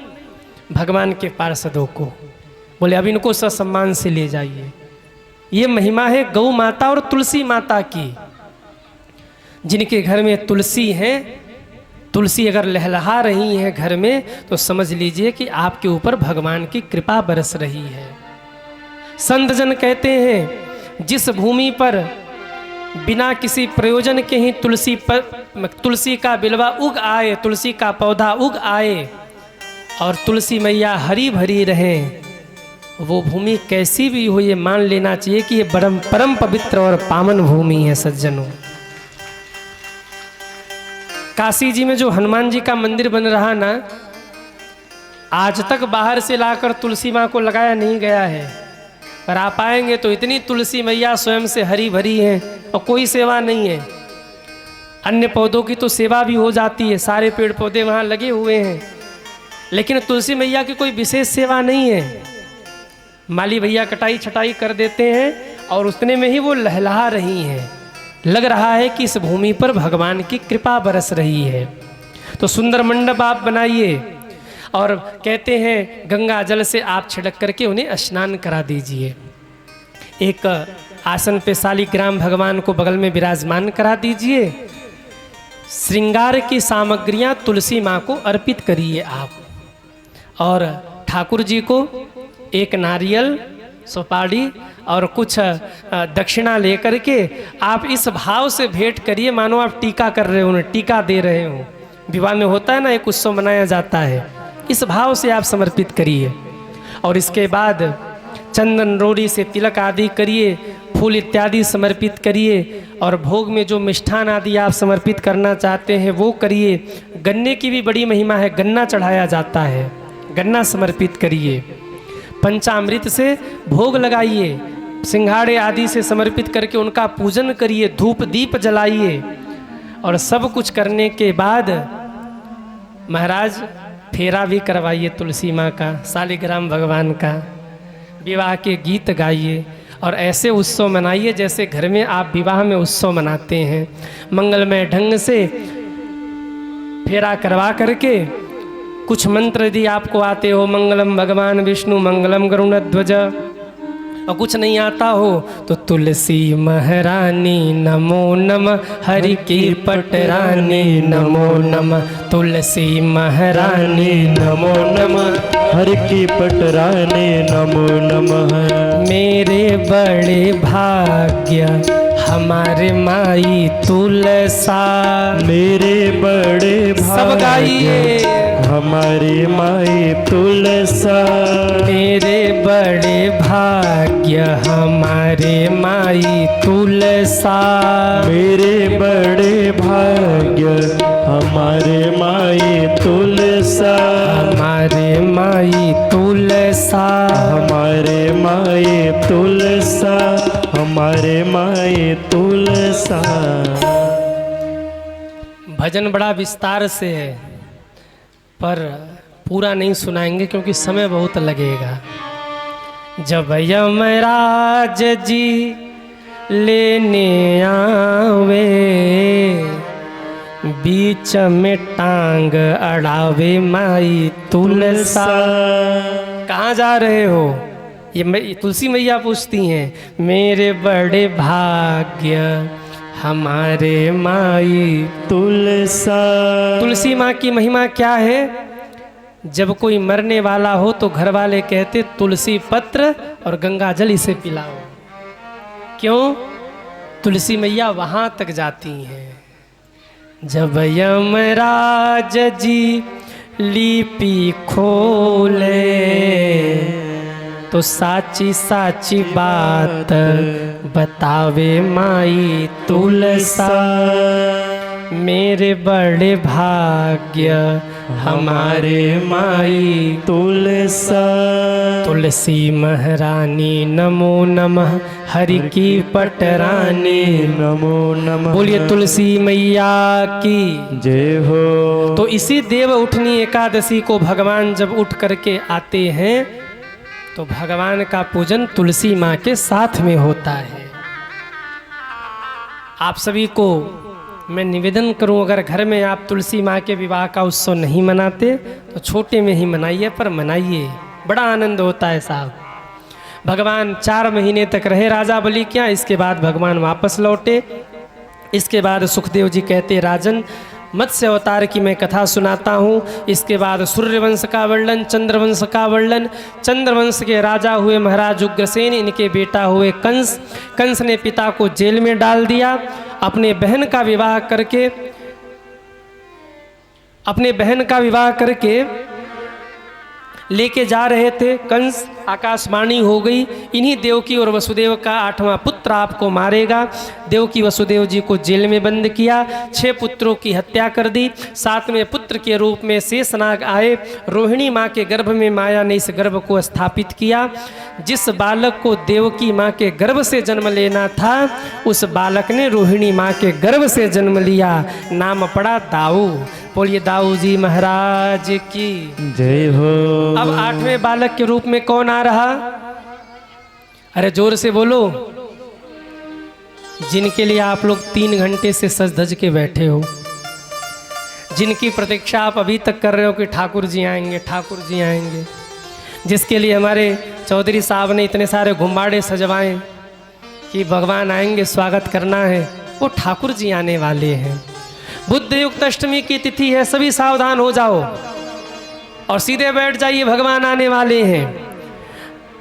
भगवान के पार्षदों को। बोले अब इनको ससम्मान से ले जाइए। ये महिमा है गौ माता और तुलसी माता की। जिनके घर में तुलसी है तुलसी अगर लहलहा रही है घर में तो समझ लीजिए कि आपके ऊपर भगवान की कृपा बरस रही है। संत जन कहते हैं जिस भूमि पर बिना किसी प्रयोजन के ही तुलसी का बिलवा उग आए, तुलसी का पौधा उग आए और तुलसी मैया हरी भरी रहे, वो भूमि कैसी भी हो ये मान लेना चाहिए कि ये परम पवित्र और पावन भूमि है। सज्जनों, काशी जी में जो हनुमान जी का मंदिर बन रहा ना, आज तक बाहर से लाकर तुलसी माँ को लगाया नहीं गया है, पर आप आएंगे तो इतनी तुलसी मैया स्वयं से हरी भरी हैं और कोई सेवा नहीं है। अन्य पौधों की तो सेवा भी हो जाती है, सारे पेड़ पौधे वहाँ लगे हुए हैं, लेकिन तुलसी मैया की कोई विशेष सेवा नहीं है। माली भैया कटाई छटाई कर देते हैं और उतने में ही वो लहलहा रही हैं। लग रहा है कि इस भूमि पर भगवान की कृपा बरस रही है। तो सुंदर मंडप आप बनाइए और कहते हैं गंगा जल से आप छिड़क करके उन्हें स्नान करा दीजिए। एक आसन पे शालिग्राम भगवान को बगल में विराजमान करा दीजिए। श्रृंगार की सामग्रियां तुलसी माँ को अर्पित करिए आप, और ठाकुर जी को एक नारियल, सुपारी और कुछ दक्षिणा लेकर के आप इस भाव से भेंट करिए मानो आप टीका कर रहे हो, उन्हें टीका दे रहे हो। विवाह में होता है ना, एक उत्सव मनाया जाता है, इस भाव से आप समर्पित करिए। और इसके बाद चंदन रोड़ी से तिलक आदि करिए, फूल इत्यादि समर्पित करिए, और भोग में जो मिष्ठान आदि आप समर्पित करना चाहते हैं वो करिए। गन्ने की भी बड़ी महिमा है, गन्ना चढ़ाया जाता है, गन्ना समर्पित करिए। पंचामृत से भोग लगाइए, सिंघाड़े आदि से समर्पित करके उनका पूजन करिए, धूप दीप जलाइए। और सब कुछ करने के बाद महाराज फेरा भी करवाइए तुलसी माँ का, शालिग्राम भगवान का, विवाह के गीत गाइए और ऐसे उत्सव मनाइए जैसे घर में आप विवाह में उत्सव मनाते हैं। मंगलमय ढंग से फेरा करवा करके कुछ मंत्र यदि आपको आते हो, मंगलम भगवान विष्णु मंगलम गरुड़ध्वज, और कुछ नहीं आता हो तो तुलसी महारानी नमो नमः, हरि की पटरानी नमो नमः, तुलसी महारानी नमो नमः, हरि की पटरानी नमो नमः। मेरे बड़े भाग्य हमारे माई तुलसा, मेरे बड़े सब गाइए, हमारी माई तुलसा, मेरे बड़े भाग्य हमारे माई तुलसा, मेरे बड़े भाग्य हमारे माई तुलसा, हमारे माई तुलसा, हमारे माई तुलसा, हमारे माई तुलसा। भजन बड़ा विस्तार से है पर पूरा नहीं सुनाएंगे क्योंकि समय बहुत लगेगा। जब यमराज जी लेने आवे, बीच में टांग अड़ावे माई तुलसा। कहाँ जा रहे हो? ये तुलसी मैया पूछती हैं, मेरे बड़े भाग्य हमारे माई तुलसा। तुलसी माँ की महिमा क्या है? जब कोई मरने वाला हो तो घर वाले कहते तुलसी पत्र और गंगा जल इसे पिलाओ। क्यों? तुलसी मैया वहाँ तक जाती हैं। जब यमराज जी लिपि खोले तो साची साची बात बतावे माई तुलसा। मेरे बड़े भाग्य हमारे माई तुलसा। तुलसी महारानी नमो नमः, हरि की पटरानी नमो नमः। बोलिए तुलसी मैया की जय हो। तो इसी देव उठनी एकादशी को भगवान जब उठ करके आते हैं तो भगवान का पूजन तुलसी माँ के साथ में होता है। आप सभी को मैं निवेदन करूं, अगर घर में आप तुलसी माँ के विवाह का उत्सव नहीं मनाते तो छोटे में ही मनाइए, पर मनाइए, बड़ा आनंद होता है साहब। भगवान 4 महीने तक रहे राजा बलि के यहाँ, इसके बाद भगवान वापस लौटे। इसके बाद सुखदेव जी कहते राजन मत्स्य अवतार की मैं कथा सुनाता हूँ। इसके बाद सूर्यवंश का वर्णन, चंद्रवंश का वर्णन। चंद्रवंश के राजा हुए महाराज उग्रसेन, इनके बेटा हुए कंस। कंस ने पिता को जेल में डाल दिया। अपने बहन का विवाह करके लेके जा रहे थे कंस। आकाशवाणी हो गई, इन्हीं देवकी और वसुदेव का 8वां पुत्र आपको मारेगा। देवकी वसुदेव जी को जेल में बंद किया, 6 पुत्रों की हत्या कर दी। 7वें पुत्र के रूप में शेषनाग आए। रोहिणी माँ के गर्भ में माया ने इस गर्भ को स्थापित किया। जिस बालक को देवकी माँ के गर्भ से जन्म लेना था, उस बालक ने रोहिणी माँ के गर्भ से जन्म लिया। नाम पड़ा दाऊ। बोलिए दाऊ जी महाराज की जय हो। अब 8वें बालक के रूप में कौन आ रहा? अरे जोर से बोलो। जिनके लिए आप लोग 3 घंटे से सज धज के बैठे हो, जिनकी प्रतीक्षा आप अभी तक कर रहे हो कि ठाकुर जी आएंगे, ठाकुर जी आएंगे, जिसके लिए हमारे चौधरी साहब ने इतने सारे घुम्बाड़े सजवाए कि भगवान आएंगे, स्वागत करना है, वो ठाकुर जी आने वाले हैं। बुद्ध युक्त अष्टमी की तिथि है, सभी सावधान हो जाओ और सीधे बैठ जाइए, भगवान आने वाले हैं।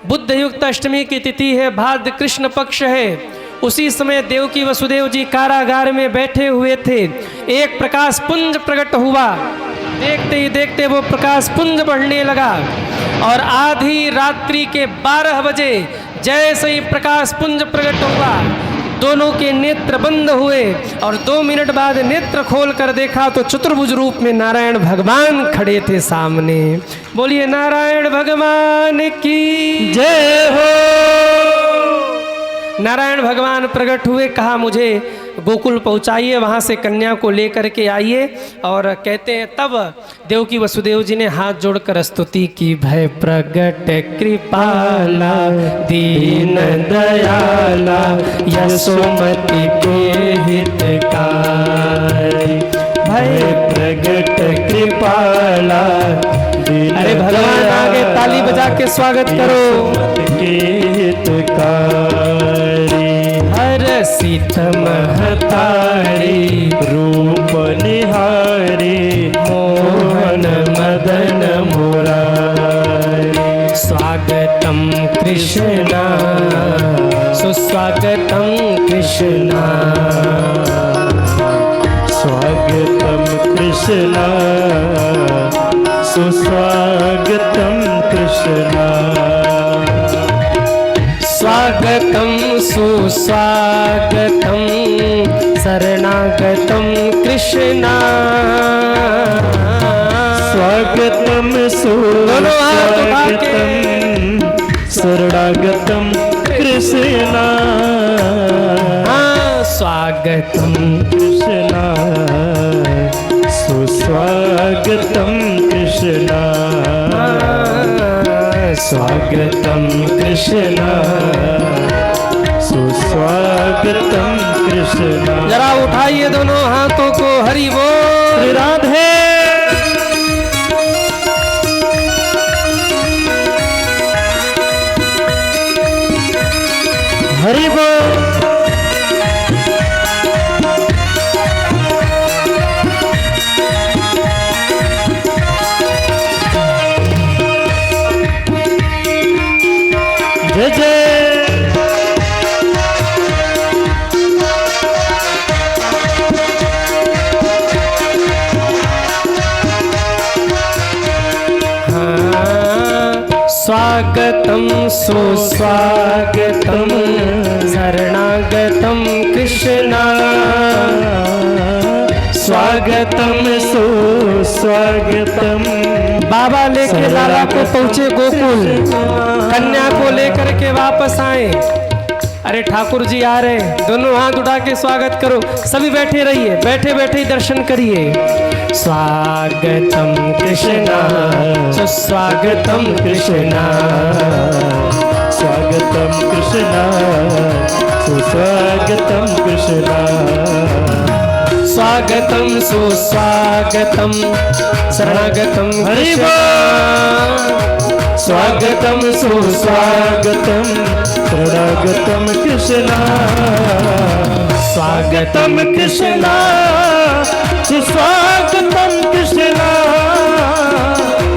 बुद्ध युक्त अष्टमी की तिथि है, भाद्र कृष्ण पक्ष है। उसी समय देवकी वसुदेव जी कारागार में बैठे हुए थे। एक प्रकाश पुंज प्रकट हुआ। देखते ही देखते वो प्रकाश पुंज बढ़ने लगा और आधी रात्रि के 12 बजे जैसे ही प्रकाश पुंज प्रकट हुआ, दोनों के नेत्र बंद हुए और 2 मिनट बाद नेत्र खोल कर देखा तो चतुर्भुज रूप में नारायण भगवान खड़े थे सामने। बोलिए नारायण भगवान की जय हो। नारायण भगवान प्रकट हुए, कहा मुझे गोकुल पहुंचाइए, वहाँ से कन्या को लेकर के आइए। और कहते हैं तब देवकी वसुदेव जी ने हाथ जोड़कर स्तुति की, भय प्रगट कृपाला दीन दयाला यशोमति के हितकारी। भय प्रगट कृपाला दीन अरे भगवान आगे ताली बजा के स्वागत करो। के हितकारी। हर सीत महतारी रूप निहारी मोहन मदन मुरारी। स्वागतम कृष्णा सुस्वागतम कृष्णा। स्वागतम कृष्णा सुस्वागतम कृष्णा। स्वागतम सुस्वागतम शरणागतम कृष्णा। स्वागतम सुस्वागतम शरणागतम कृष्णा। स्वागतम कृष्णा सुस्वागतम कृष्णा। स्वागतम कृष्णा सुस्वागतम कृष्णा। जरा उठाइए दोनों हाथों को, हरि बोल। श्री राधे। हरि बोल। जय जय। स्वागतम सुस्वागतम शरणागतम कृष्णा। स्वागतम सुस्वागतम। बाबा लेके लाला को पहुंचे गोकुल, कन्या को लेकर के वापस आए। अरे ठाकुर जी आ रहे हैं, दोनों हाथ उठा के स्वागत करो। सभी बैठे रहिए, बैठे बैठे ही दर्शन करिए। स्वागतम कृष्णा सुस्वागतम कृष्णा। स्वागतम कृष्णा सुस्वागतम कृष्णा। स्वागतम सुस्वागतम शरणागतम हरि बोल। स्वागतम सुस्वागतम शरणागतम कृष्णा स्वागतम कृष्णा सुस्वागतम कृष्णा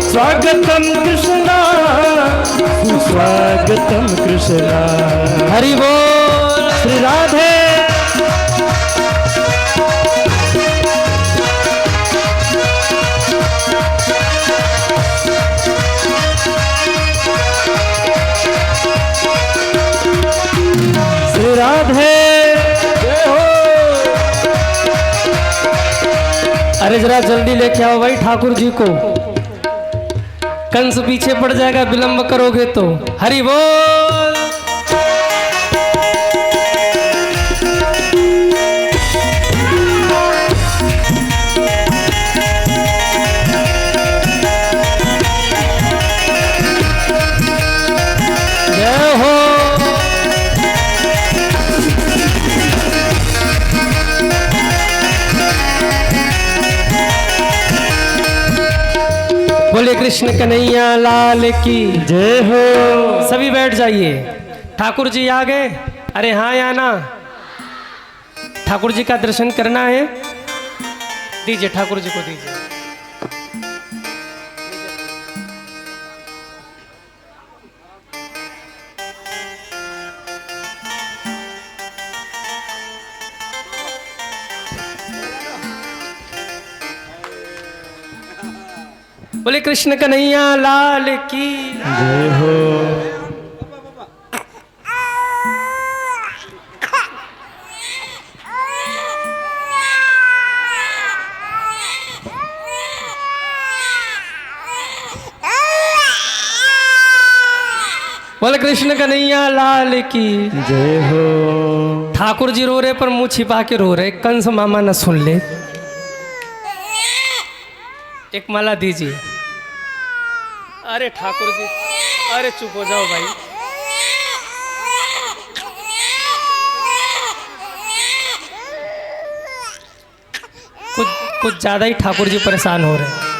स्वागतम कृष्णा सुस्वागतम कृष्णा। हरि बोल। श्री राधे। श्री राधे। अरे जरा जल्दी लेके आओ भाई ठाकुर जी को, कंस पीछे पड़ जाएगा विलंब करोगे तो। हरि बोल। जय हो। बोले कृष्ण कन्हैया लाल की जय हो। सभी बैठ जाइए। ठाकुर जी आ गए। अरे हाँ या ना, ठाकुर जी का दर्शन करना है, दीजिए ठाकुर जी को दीजिए। बोले कृष्ण कन्हैया लाल की जय हो। बोले कृष्ण कन्हैया लाल की जय हो। ठाकुर जी रो रहे पर मुंह छिपा के रो रहे, कंस मामा न सुन ले। एक माला दीजिए। अरे ठाकुर जी, अरे चुप हो जाओ भाई। कुछ ज्यादा ही ठाकुर जी परेशान हो रहे हैं।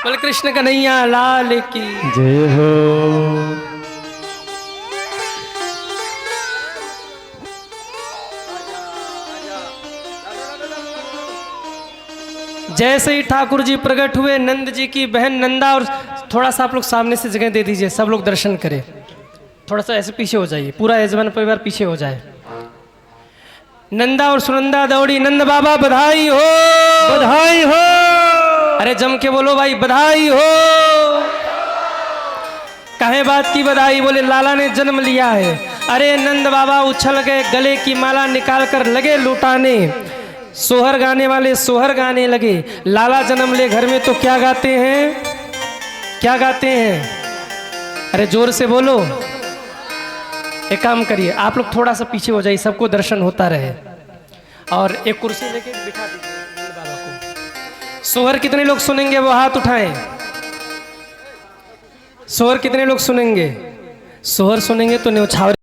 बोले कृष्ण कन्हैया लाल की जय हो। जैसे ही ठाकुर जी प्रकट हुए, नंद जी की बहन नंदा, और थोड़ा सा आप लोग सामने से जगह दे दीजिए, सब लोग दर्शन करें। थोड़ा सा ऐसे पीछे हो जाइए, पूरा यजमान परिवार पीछे हो जाए। नंदा और सुनंदा दौड़ी, नंद बाबा बधाई हो, बधाई हो। अरे जम के बोलो भाई, बधाई हो। कहे बात की बधाई? बोले लाला ने जन्म लिया है। अरे नंद बाबा उछल गए, गले की माला निकाल कर लगे लुटाने। सोहर गाने वाले सोहर गाने लगे। लाला जन्म ले घर में तो क्या गाते हैं, क्या गाते हैं? अरे जोर से बोलो। एक काम करिए, आप लोग थोड़ा सा पीछे हो जाइए, सबको दर्शन होता रहे। और एक कुर्सी लेके बिठा दीजिए बाबा को। सोहर कितने लोग सुनेंगे वो हाथ उठाएं। सोहर कितने लोग सुनेंगे? सोहर सुनेंगे तो न्यौछावर